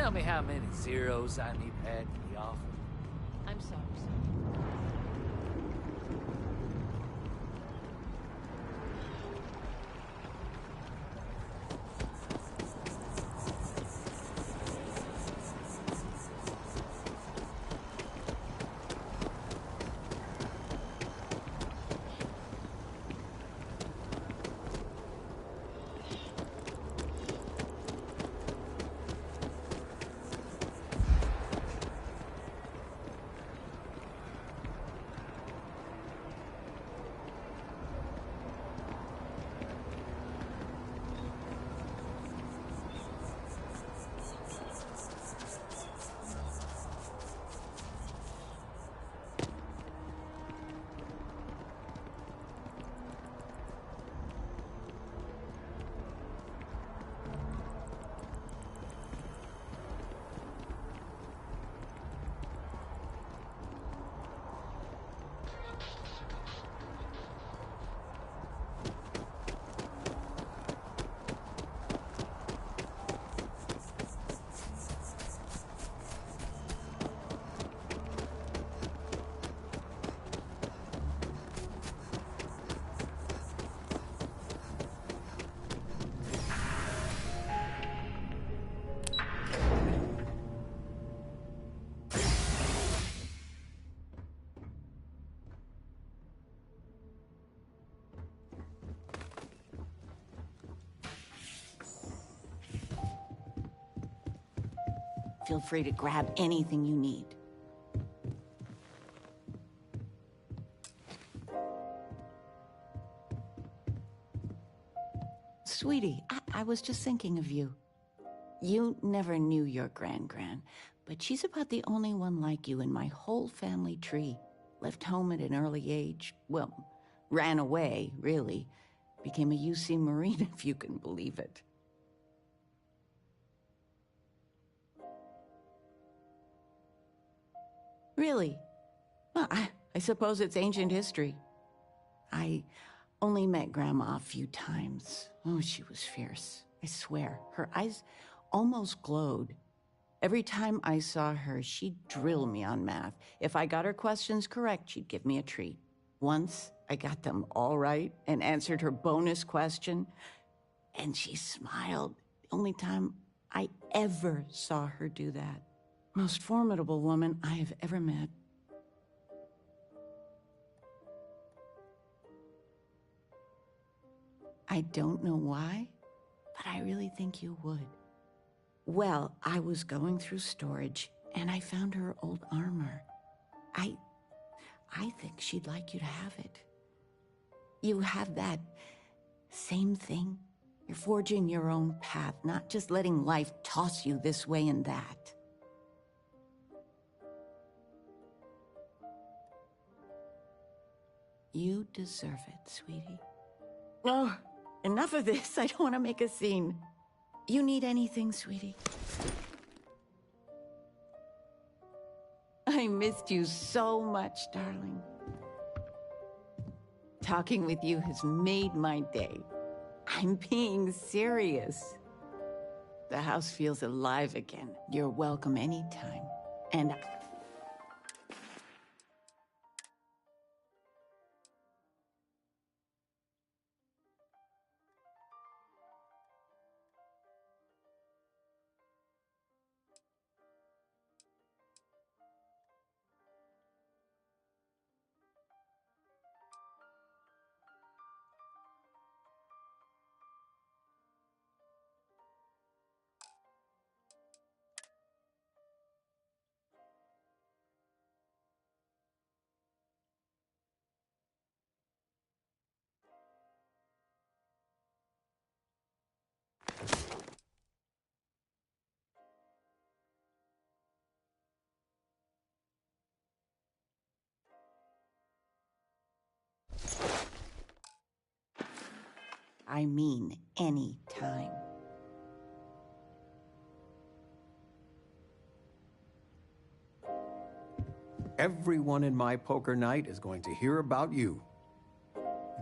tell me how many zeros I need to add to the offer? I'm sorry, sir. Feel free to grab anything you need. Sweetie, I was just thinking of you. You never knew your gran-gran, but she's about the only one like you in my whole family tree. Left home at an early age. Well, ran away, really. Became a UC Marine, if you can believe it. Really? Well, I suppose it's ancient history. I only met Grandma a few times. Oh, she was fierce. I swear. Her eyes almost glowed. Every time I saw her, she'd drill me on math. If I got her questions correct, she'd give me a treat. Once, I got them all right and answered her bonus question, and she smiled. The only time I ever saw her do that. Most formidable woman I have ever met. I don't know why, but I really think you would. Well, I was going through storage, and I found her old armor. I think she'd like you to have it. You have that same thing. You're forging your own path, not just letting life toss you this way and that. You deserve it, sweetie. Oh, enough of this. I don't want to make a scene. You need anything, sweetie? I missed you so much, darling. Talking with you has made my day. I'm being serious. The house feels alive again. You're welcome anytime. And I mean any time. Everyone in my poker night is going to hear about you.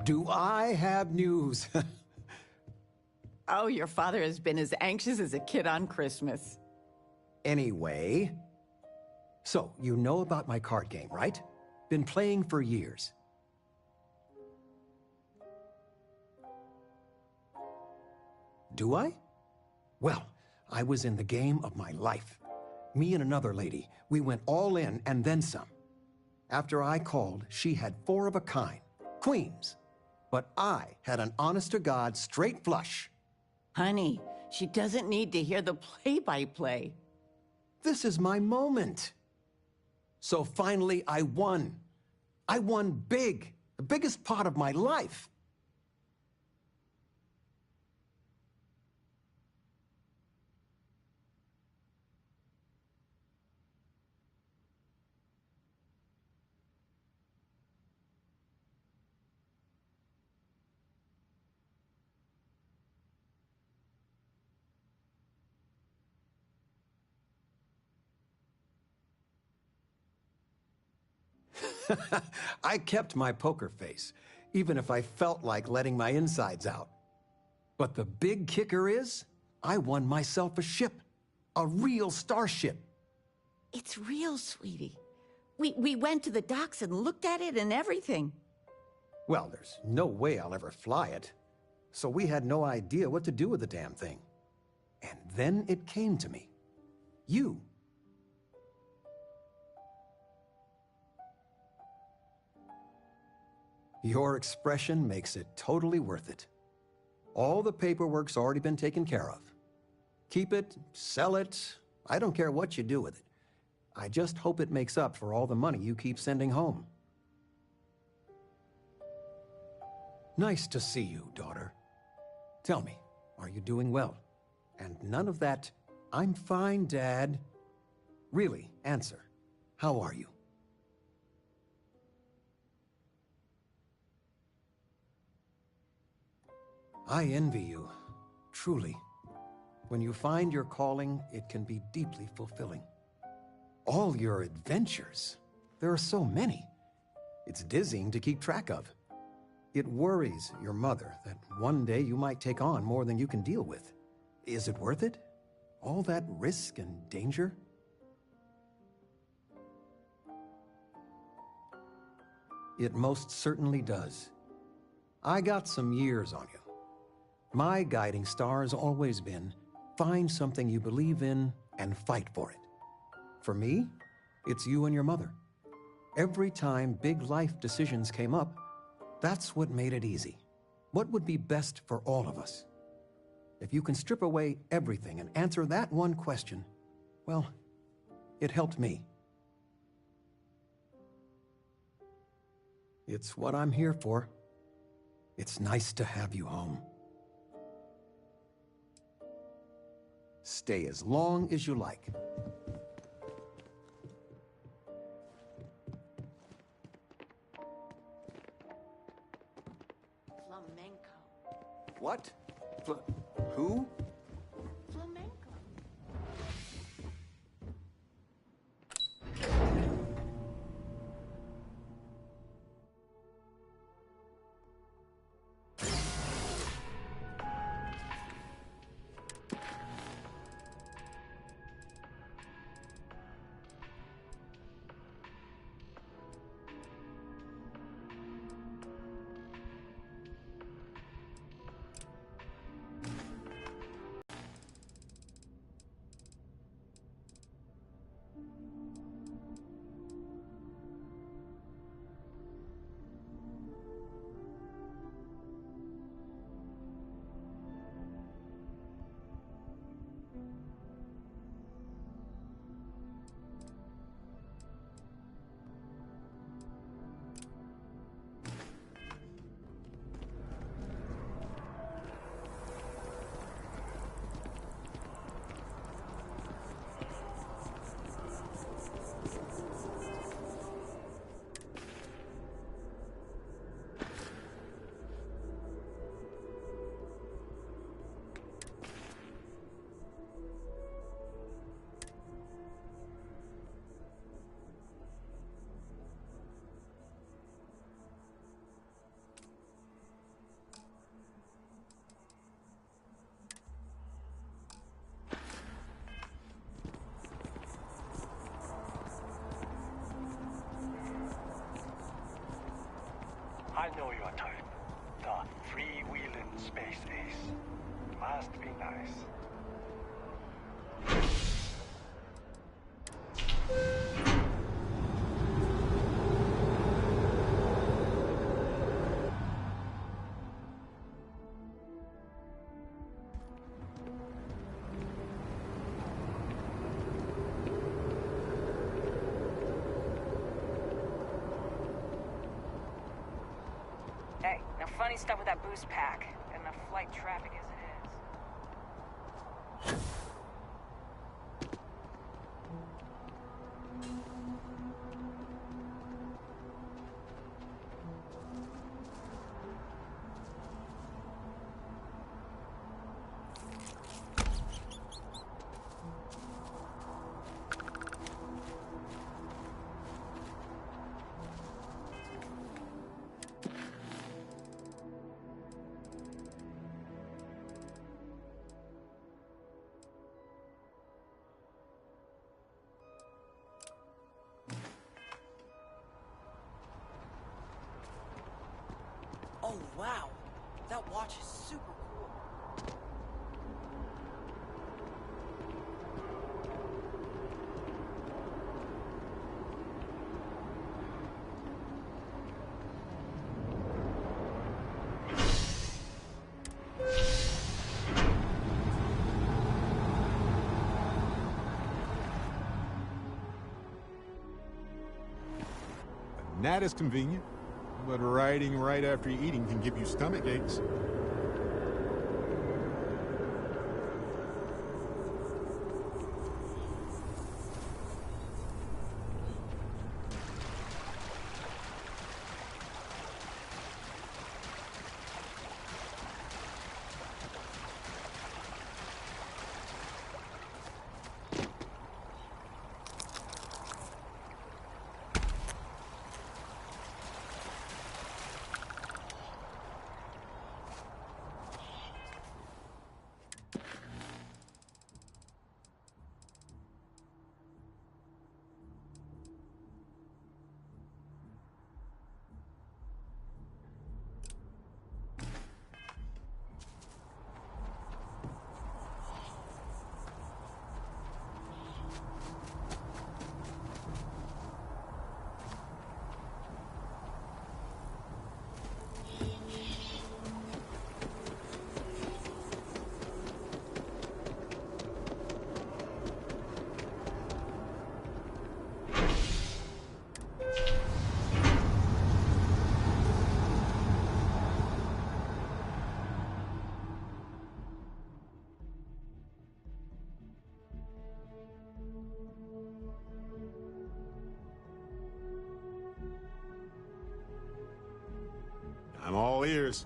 Do I have news? Oh, your father has been as anxious as a kid on Christmas. Anyway, so you know about my card game, right? Been playing for years. Do I? Well, I was in the game of my life. Me and another lady, we went all in and then some. After I called, she had 4 of a kind, queens. But I had an honest-to-God straight flush. Honey, she doesn't need to hear the play-by-play. This is my moment. So finally, I won. I won big, the biggest part of my life. I kept my poker face, even if I felt like letting my insides out. But the big kicker is, I won myself a ship. A real starship. It's real, sweetie. We went to the docks and looked at it and everything. Well, there's no way I'll ever fly it. So we had no idea what to do with the damn thing. And then it came to me. You. Your expression makes it totally worth it. All the paperwork's already been taken care of. Keep it, sell it, I don't care what you do with it. I just hope it makes up for all the money you keep sending home. Nice to see you, daughter. Tell me, are you doing well? And none of that, I'm fine, Dad. Really, answer. How are you? I envy you, truly. When you find your calling, it can be deeply fulfilling. All your adventures, there are so many. It's dizzying to keep track of. It worries your mother that one day you might take on more than you can deal with. Is it worth it? All that risk and danger? It most certainly does. I got some years on you. My guiding star has always been, find something you believe in and fight for it. For me, it's you and your mother. Every time big life decisions came up, that's what made it easy. What would be best for all of us? If you can strip away everything and answer that one question, well, it helped me. It's what I'm here for. It's nice to have you home. Stay as long as you like. Flamenco. What? Who? Flamenco. I know your type. The free-wheeling space ace. Must be nice. Hey, no funny stuff with that boost pack. Got enough flight traffic as it is. Oh, wow. That watch is super cool. That is convenient, but riding right after eating can give you stomach aches. I'm all ears.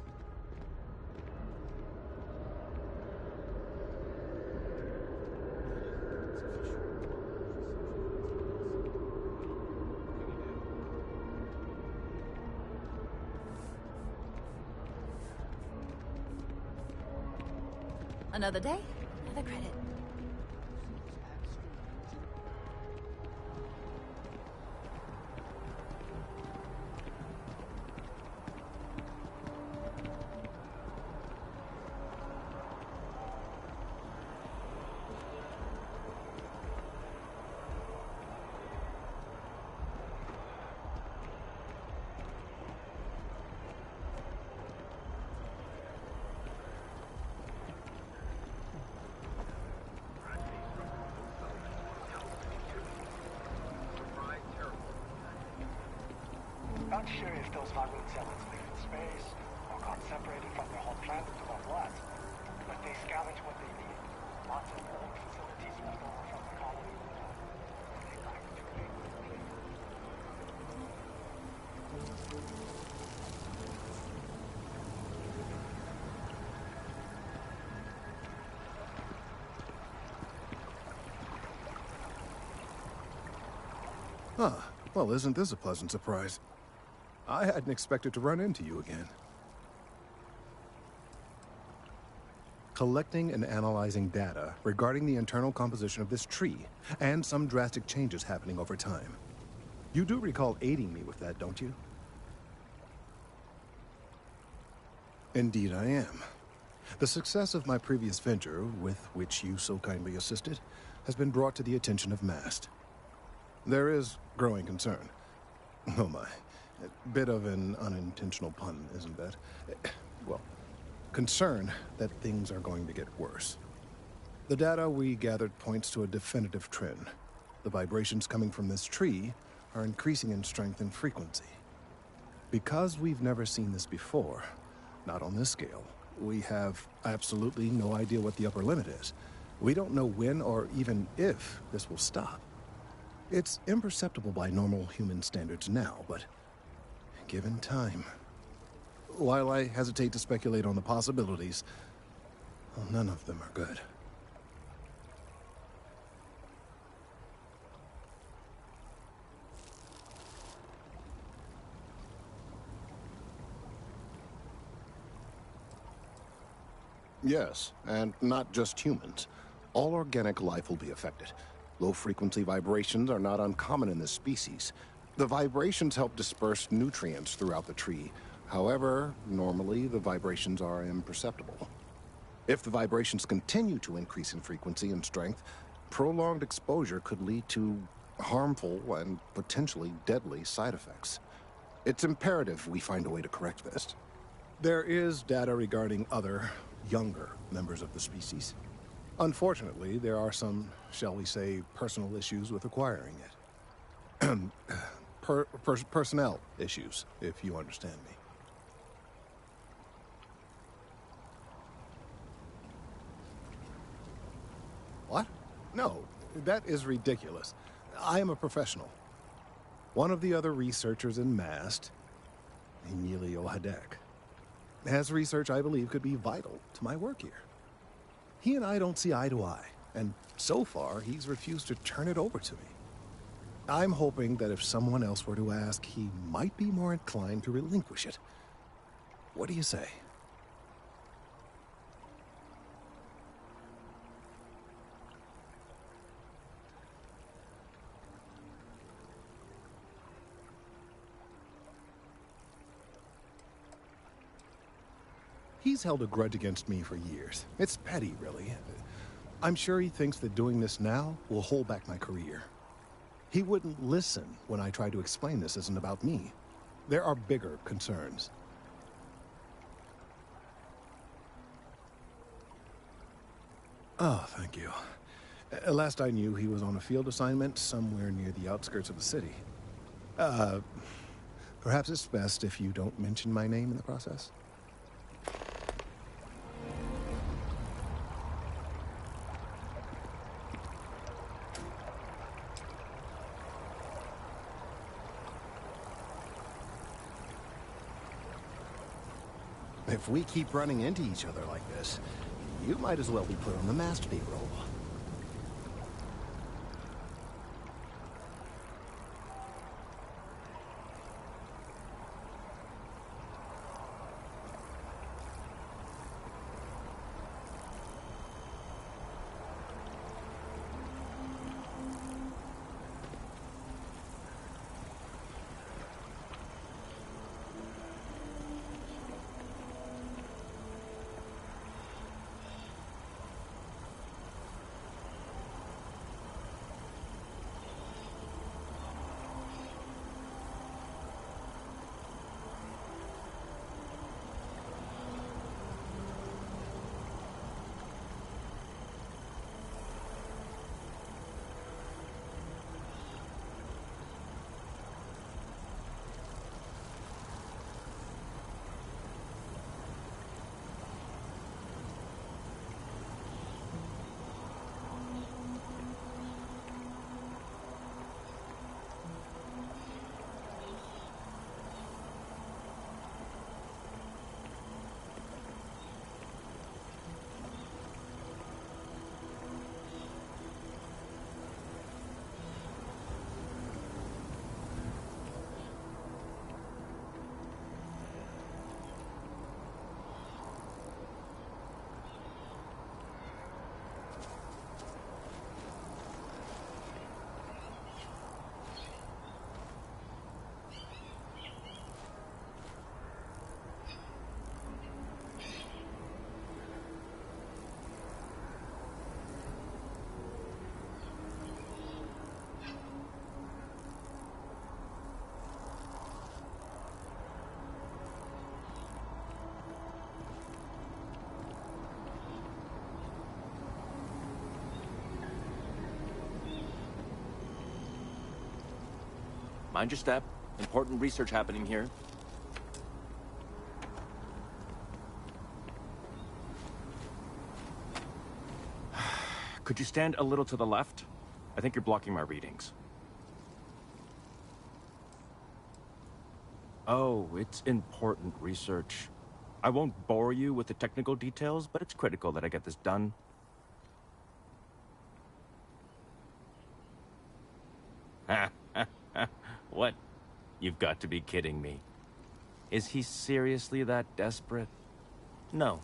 Another day, another credit. Not sure if those Varun zealots live in space, or got separated from their home planet or what, but they scavenge what they need. Lots of old facilities left over from the colony. They lack tooling. Huh. Well, isn't this a pleasant surprise? I hadn't expected to run into you again. Collecting and analyzing data regarding the internal composition of this tree, and some drastic changes happening over time. You do recall aiding me with that, don't you? Indeed I am. The success of my previous venture, with which you so kindly assisted, has been brought to the attention of MAST. There is growing concern. Oh my. A bit of an unintentional pun, isn't that? Well, concern that things are going to get worse. The data we gathered points to a definitive trend. The vibrations coming from this tree are increasing in strength and frequency. Because we've never seen this before, not on this scale, we have absolutely no idea what the upper limit is. We don't know when or even if this will stop. It's imperceptible by normal human standards now, but given time. While I hesitate to speculate on the possibilities, well, none of them are good. Yes, and not just humans. All organic life will be affected. Low-frequency vibrations are not uncommon in this species. The vibrations help disperse nutrients throughout the tree. However, normally the vibrations are imperceptible. If the vibrations continue to increase in frequency and strength, prolonged exposure could lead to harmful and potentially deadly side effects. It's imperative we find a way to correct this. There is data regarding other, younger members of the species. Unfortunately, there are some, shall we say, personal issues with acquiring it. Personnel issues, if you understand me. What? No, that is ridiculous. I am a professional. One of the other researchers in MAST, Emilio Hadek, has research I believe could be vital to my work here. He and I don't see eye to eye, and so far he's refused to turn it over to me. I'm hoping that if someone else were to ask, he might be more inclined to relinquish it. What do you say? He's held a grudge against me for years. It's petty, really. I'm sure he thinks that doing this now will hold back my career. He wouldn't listen when I tried to explain this isn't about me. There are bigger concerns. Oh, thank you. Last I knew, he was on a field assignment somewhere near the outskirts of the city. Perhaps it's best if you don't mention my name in the process? If we keep running into each other like this, you might as well be put on the MAST payroll. Mind your step. Important research happening here. Could you stand a little to the left? I think you're blocking my readings. Oh, it's important research. I won't bore you with the technical details, but it's critical that I get this done. What? You've got to be kidding me. Is he seriously that desperate? No.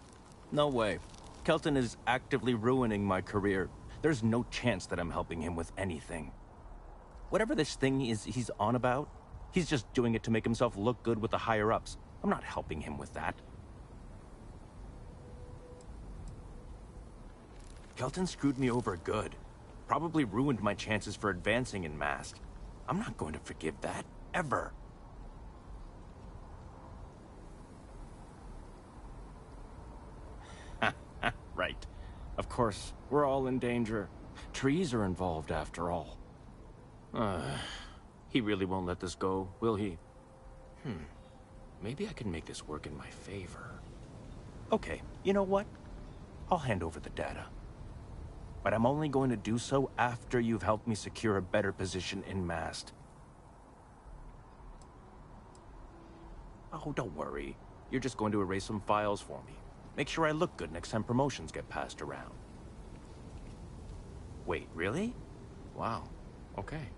No way. Kelton is actively ruining my career. There's no chance that I'm helping him with anything. Whatever this thing is he's on about, he's just doing it to make himself look good with the higher-ups. I'm not helping him with that. Kelton screwed me over good. Probably ruined my chances for advancing in Mast. I'm not going to forgive that, ever. Right. Of course, we're all in danger. Trees are involved, after all. He really won't let this go, will he? Maybe I can make this work in my favor. Okay, you know what? I'll hand over the data. But I'm only going to do so after you've helped me secure a better position in Mast. Oh, don't worry. You're just going to erase some files for me. Make sure I look good next time promotions get passed around. Wait, really? Wow. Okay.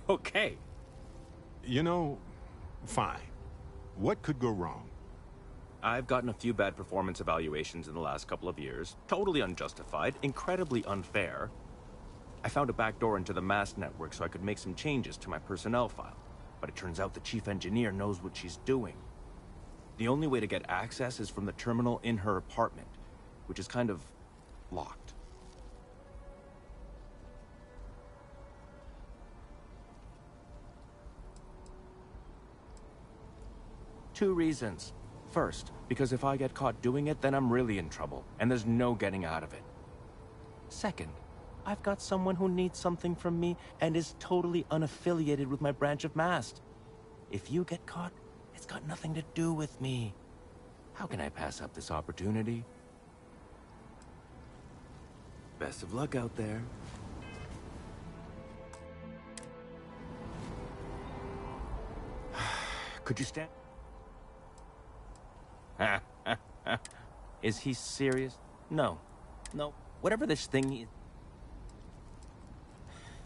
Okay. You know, fine. What could go wrong? I've gotten a few bad performance evaluations in the last couple of years. Totally unjustified, incredibly unfair. I found a backdoor into the Mast network so I could make some changes to my personnel file. But it turns out the chief engineer knows what she's doing. The only way to get access is from the terminal in her apartment, which is kind of locked. Two reasons. First, because if I get caught doing it, then I'm really in trouble, and there's no getting out of it. Second, I've got someone who needs something from me and is totally unaffiliated with my branch of Mast. If you get caught, it's got nothing to do with me. How can I pass up this opportunity? Best of luck out there. Could you stand? Is he serious? No. No. Whatever this thing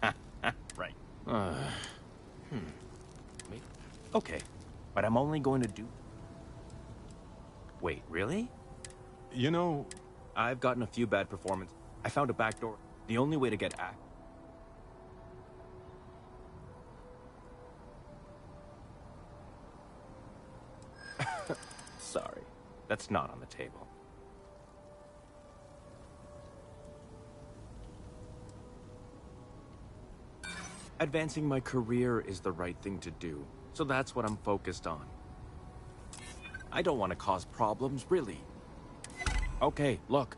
is... Right. Maybe. Okay. But I'm only going to do... Wait, really? You know... I've gotten a few bad performances. I found a backdoor. The only way to get Sorry. That's not on the table. Advancing my career is the right thing to do, so that's what I'm focused on. I don't want to cause problems, really. Okay, look.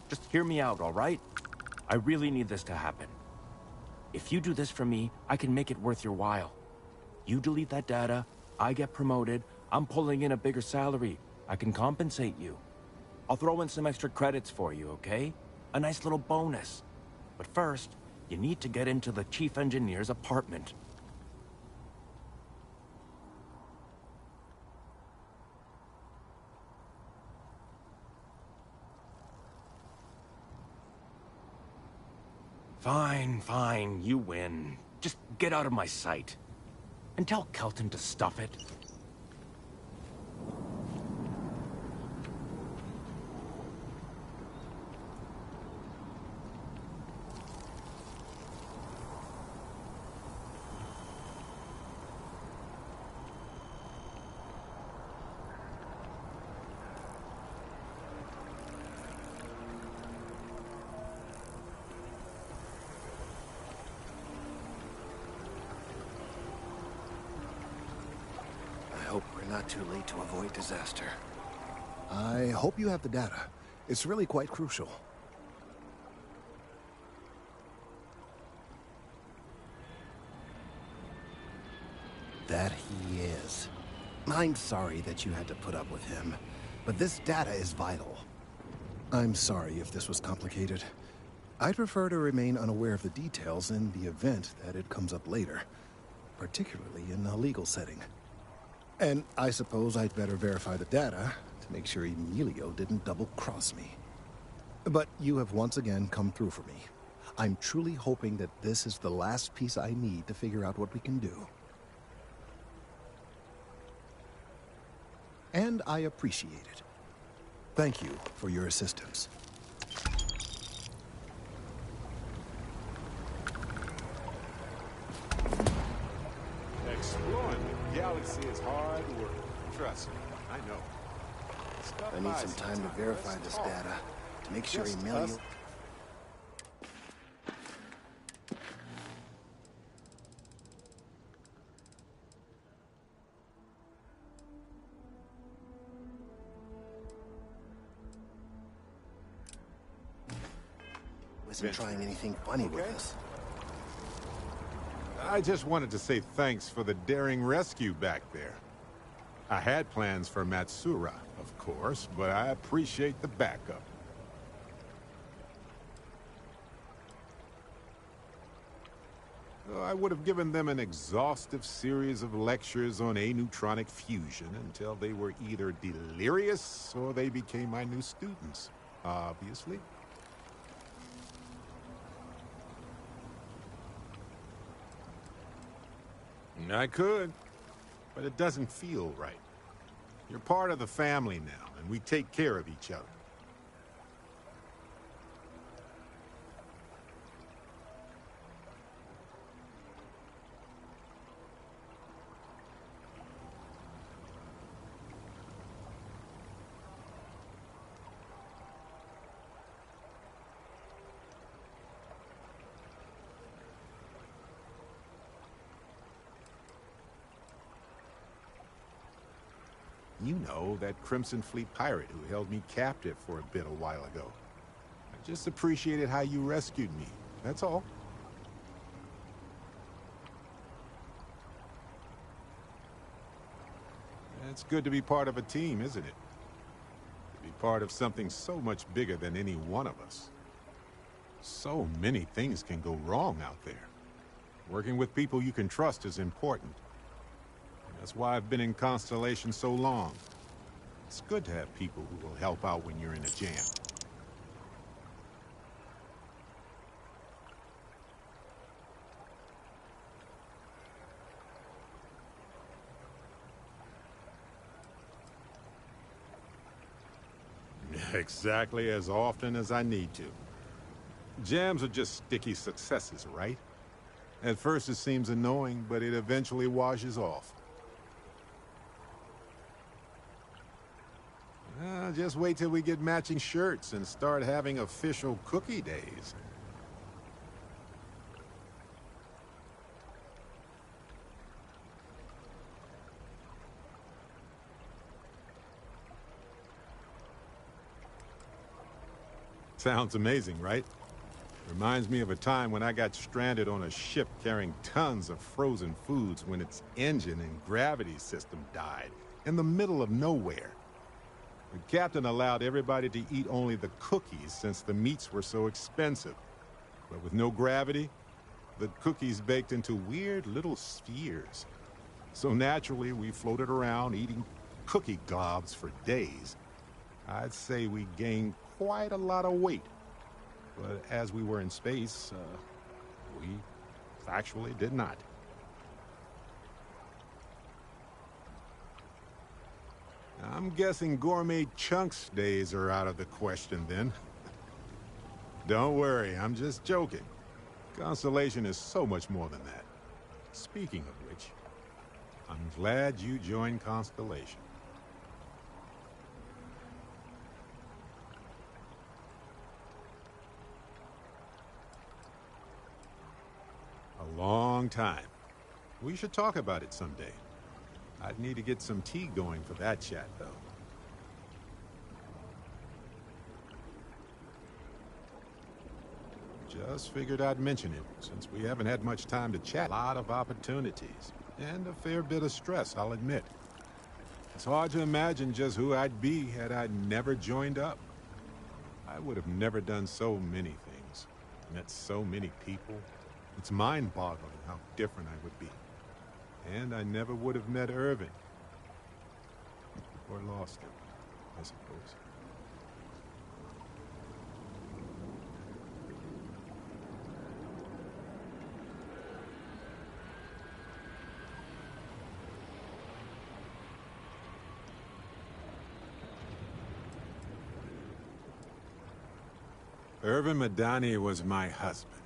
Just hear me out, all right? I really need this to happen. If you do this for me, I can make it worth your while. You delete that data, I get promoted, I'm pulling in a bigger salary. I can compensate you. I'll throw in some extra credits for you, okay? A nice little bonus. But first, you need to get into the chief engineer's apartment. Fine, you win. Just get out of my sight. And tell Kelton to stuff it. I hope we're not too late to avoid disaster. I hope you have the data. It's really quite crucial. is. I'm sorry that you had to put up with him, but this data is vital. I'm sorry if this was complicated. I'd prefer to remain unaware of the details in the event that it comes up later, particularly in a legal setting. And I suppose I'd better verify the data to make sure Emilio didn't double-cross me. But you have once again come through for me. I'm truly hoping that this is the last piece I need to figure out what we can do. And I appreciate it. Thank you for your assistance. Exploring the galaxy is hard work. Trust me, I know. I need some time to verify this data to make sure Emilio... Wasn't trying anything funny with us. I just wanted to say thanks for the daring rescue back there. I had plans for Matsura, of course, but I appreciate the backup. I would have given them an exhaustive series of lectures on aneutronic fusion until they were either delirious or they became my new students, obviously. I could, but it doesn't feel right. You're part of the family now, and we take care of each other. You know, that Crimson Fleet pirate who held me captive for a bit a while ago. I just appreciated how you rescued me, that's all. It's good to be part of a team, isn't it? To be part of something so much bigger than any one of us. So many things can go wrong out there. Working with people you can trust is important. That's why I've been in Constellation so long. It's good to have people who will help out when you're in a jam. Exactly as often as I need to. Jams are just sticky successes, right? At first it seems annoying, but it eventually washes off. Just wait till we get matching shirts and start having official cookie days. Sounds amazing, right? Reminds me of a time when I got stranded on a ship carrying tons of frozen foods when its engine and gravity system died in the middle of nowhere. The captain allowed everybody to eat only the cookies since the meats were so expensive. But with no gravity, the cookies baked into weird little spheres. So naturally, we floated around eating cookie globs for days. I'd say we gained quite a lot of weight. But as we were in space, we actually did not. I'm guessing gourmet chunks days are out of the question then. Don't worry, I'm just joking. Constellation is so much more than that. Speaking of which, I'm glad you joined Constellation. A long time. We should talk about it someday. I'd need to get some tea going for that chat, though. Just figured I'd mention it, since we haven't had much time to chat. A lot of opportunities. And a fair bit of stress, I'll admit. It's hard to imagine just who I'd be had I never joined up. I would have never done so many things, met so many people. It's mind-boggling how different I would be. And I never would have met Irvin. Or lost him, I suppose. Irvin Madani was my husband.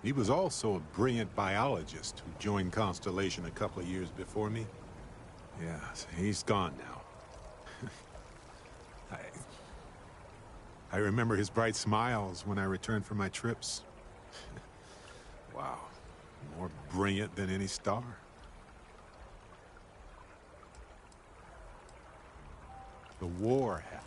He was also a brilliant biologist who joined Constellation a couple of years before me. Yes, he's gone now. I remember his bright smiles when I returned from my trips. Wow, more brilliant than any star. The war happened.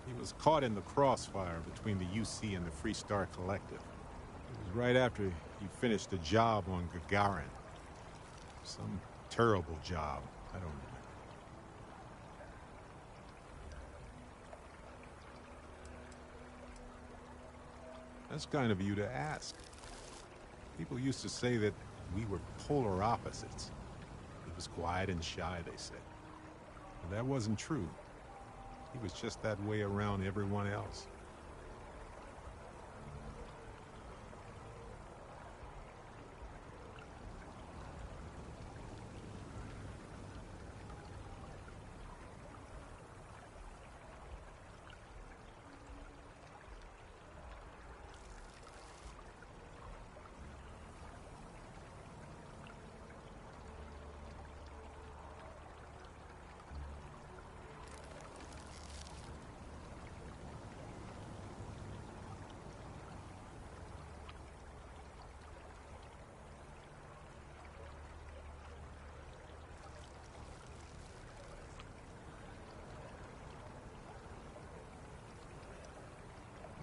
He was caught in the crossfire between the UC and the Free Star Collective. It was right after he finished a job on Gagarin. Some terrible job. I don't know. That's kind of you to ask. People used to say that we were polar opposites. He was quiet and shy, they said. But that wasn't true. He was just that way around everyone else.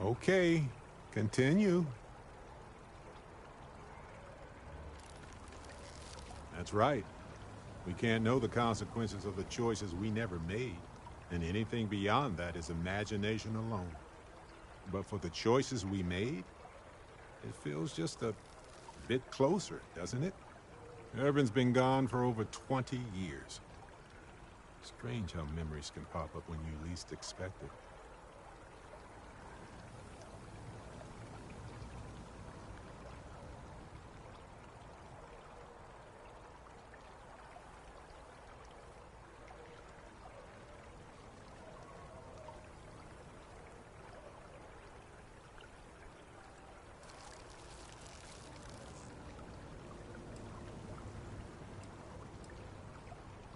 Okay, continue. That's right. We can't know the consequences of the choices we never made, and anything beyond that is imagination alone. But for the choices we made, it feels just a bit closer, doesn't it? Irvin's been gone for over 20 years. Strange how memories can pop up when you least expect it.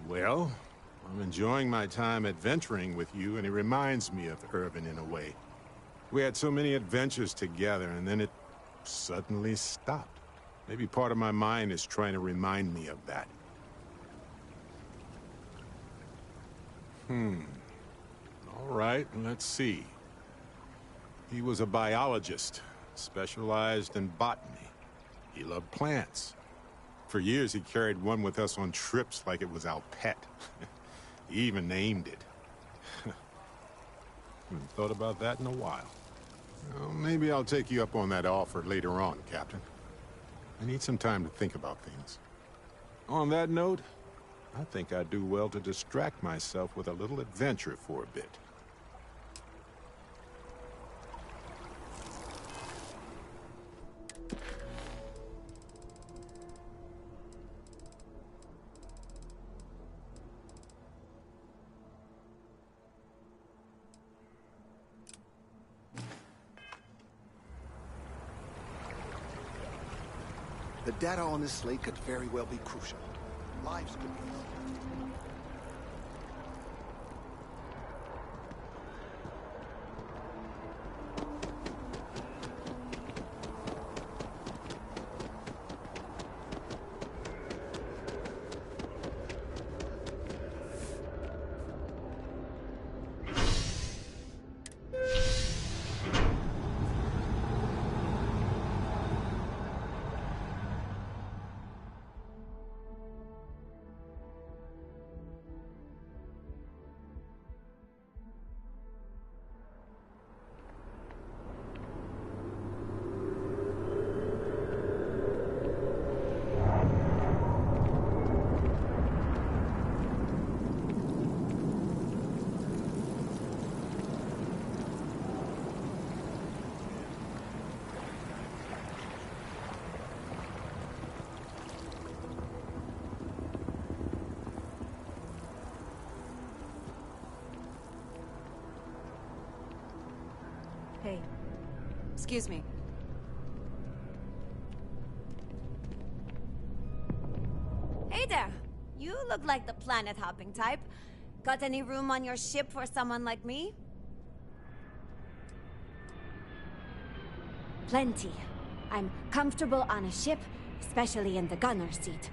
Well, I'm enjoying my time adventuring with you, and it reminds me of Irvin in a way. We had so many adventures together, and then it suddenly stopped. Maybe part of my mind is trying to remind me of that. All right, let's see. He was a biologist, specialized in botany. He loved plants. For years, he carried one with us on trips like it was our pet. He even named it. Haven't thought about that in a while. Well, maybe I'll take you up on that offer later on, Captain. I need some time to think about things. On that note, I think I'd do well to distract myself with a little adventure for a bit. The data on this slate could very well be crucial. Lives could be lost. Excuse me. Hey there. You look like the planet-hopping type. Got any room on your ship for someone like me? Plenty. I'm comfortable on a ship, especially in the gunner's seat.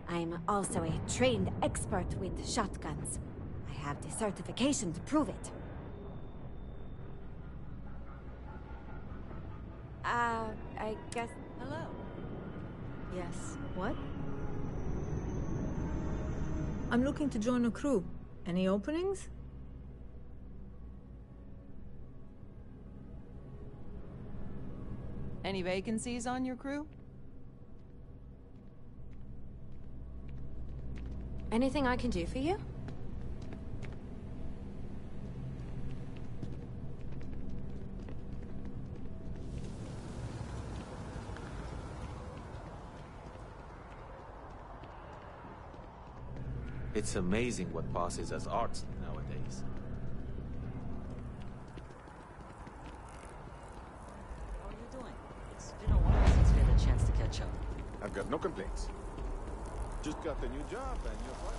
I'm also a trained expert with shotguns. I have the certification to prove it. I guess... Hello. Yes. What? I'm looking to join a crew. Any openings? Any vacancies on your crew? Anything I can do for you? It's amazing what passes as art nowadays. How are you doing? It's been a while since we had a chance to catch up. I've got no complaints. Just got the new job and you're fine.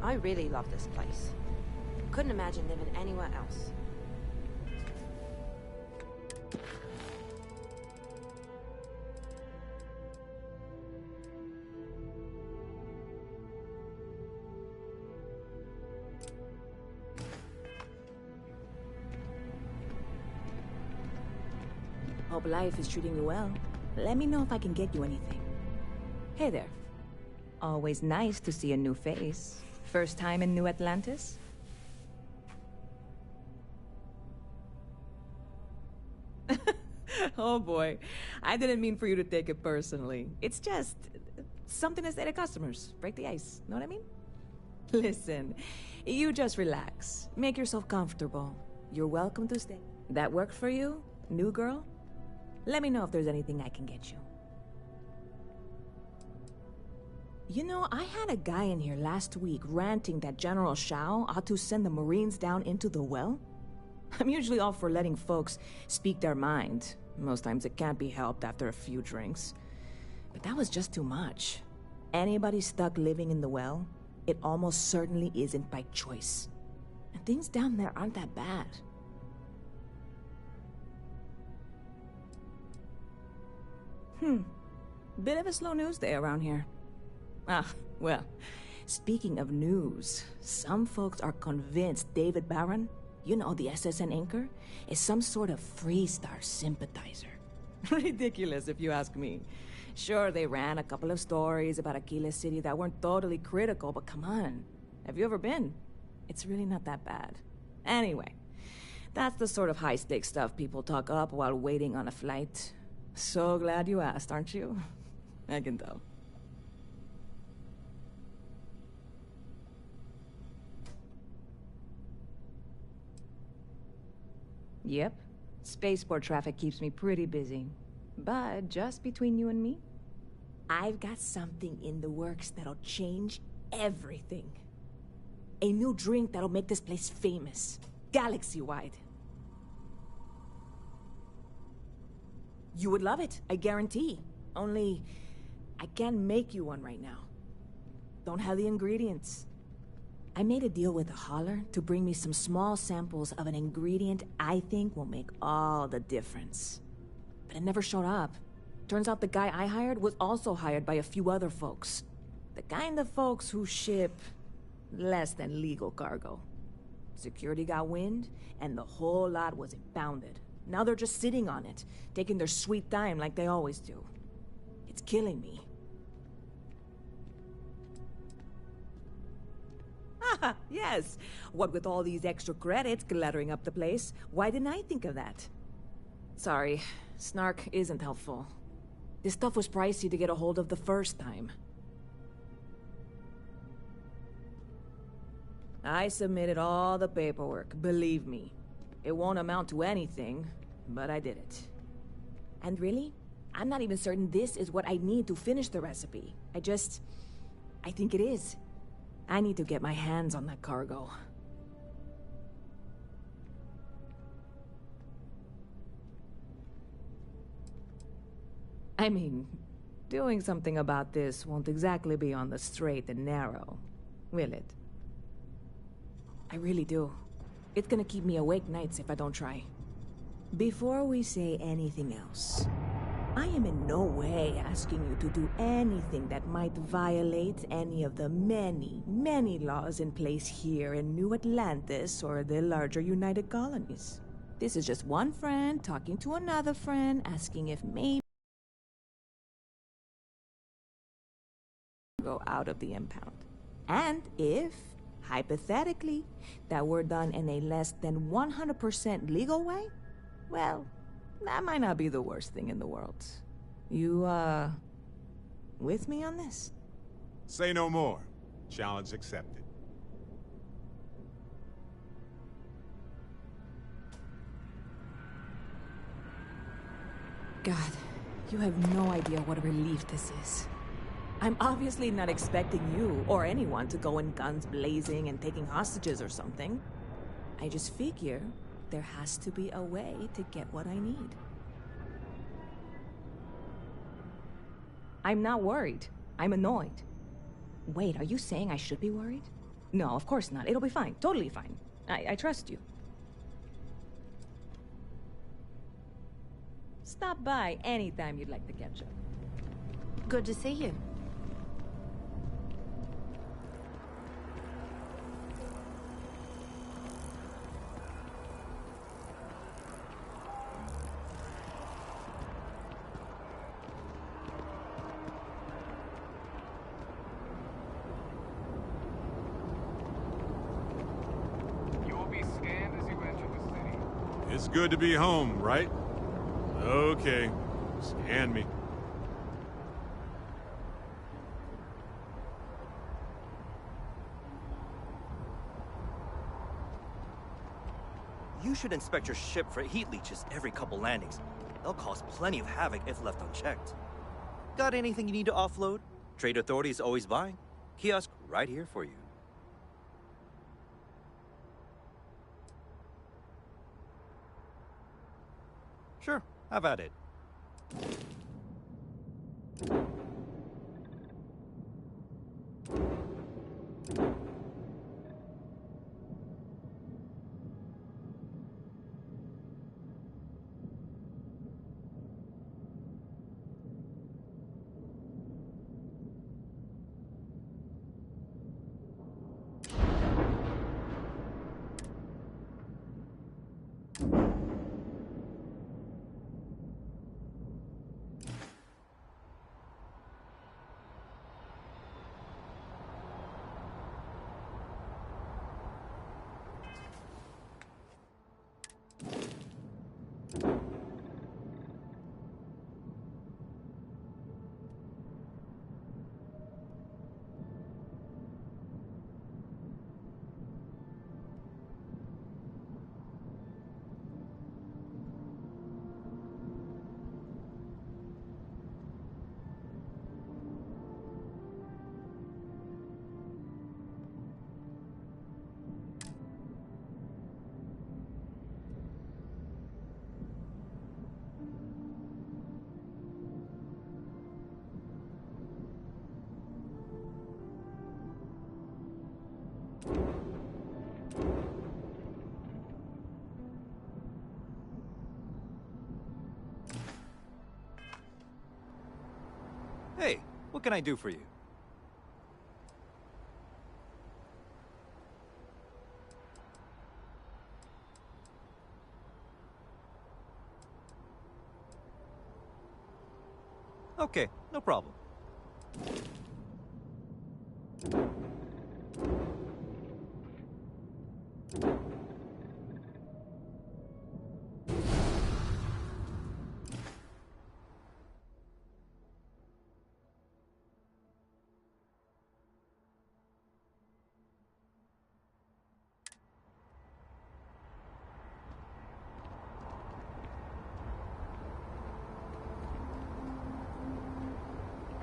I really love this place. Couldn't imagine living anywhere else. Hope life is treating you well. Let me know if I can get you anything. Hey there. Always nice to see a new face. First time in New Atlantis? Oh boy. I didn't mean for you to take it personally. It's just something to say to customers. Break the ice. Know what I mean? Listen, you just relax. Make yourself comfortable. You're welcome to stay. That worked for you, new girl? Let me know if there's anything I can get you. You know, I had a guy in here last week ranting that General Shao ought to send the Marines down into the well. I'm usually all for letting folks speak their mind. Most times it can't be helped after a few drinks. But that was just too much. Anybody stuck living in the well, it almost certainly isn't by choice. And things down there aren't that bad. Bit of a slow news day around here. Ah, well, speaking of news, some folks are convinced David Barron, you know, the SSN anchor, is some sort of Freestar sympathizer. Ridiculous, if you ask me. Sure, they ran a couple of stories about Aquila City that weren't totally critical, but come on. Have you ever been? It's really not that bad. Anyway, that's the sort of high-stakes stuff people talk up while waiting on a flight. So glad you asked, aren't you? I can tell. Yep. Spaceport traffic keeps me pretty busy. But just between you and me, I've got something in the works that'll change everything. A new drink that'll make this place famous, galaxy-wide. You would love it, I guarantee. Only, I can't make you one right now. Don't have the ingredients. I made a deal with a hauler to bring me some small samples of an ingredient I think will make all the difference. But it never showed up. Turns out the guy I hired was also hired by a few other folks. The kind of folks who ship less than legal cargo. Security got wind, and the whole lot was impounded. Now they're just sitting on it, taking their sweet time like they always do. It's killing me. Haha, yes. What with all these extra credits cluttering up the place, why didn't I think of that? Sorry, snark isn't helpful. This stuff was pricey to get a hold of the first time. I submitted all the paperwork, believe me. It won't amount to anything, but I did it. And really, I'm not even certain this is what I need to finish the recipe. I think it is. I need to get my hands on that cargo. I mean, doing something about this won't exactly be on the straight and narrow, will it? I really do. It's gonna keep me awake nights if I don't try. Before we say anything else, I am in no way asking you to do anything that might violate any of the many, many laws in place here in New Atlantis or the larger United Colonies. This is just one friend talking to another friend, asking if maybe go out of the impound. And if, hypothetically, that were done in a less than 100% legal way, well, that might not be the worst thing in the world. You, with me on this? Say no more. Challenge accepted. God, you have no idea what a relief this is. I'm obviously not expecting you or anyone to go in guns blazing and taking hostages or something. I just figure there has to be a way to get what I need. I'm not worried. I'm annoyed. Wait, are you saying I should be worried? No, of course not. It'll be fine. Totally fine. I trust you. Stop by anytime you'd like to catch up. Good to see you. It's good to be home, right? Okay. Scan me. You should inspect your ship for heat leeches every couple landings. They'll cause plenty of havoc if left unchecked. Got anything you need to offload? Trade Authority is always buying. Kiosk right here for you. Sure, have at it. Hey, what can I do for you? Okay, no problem.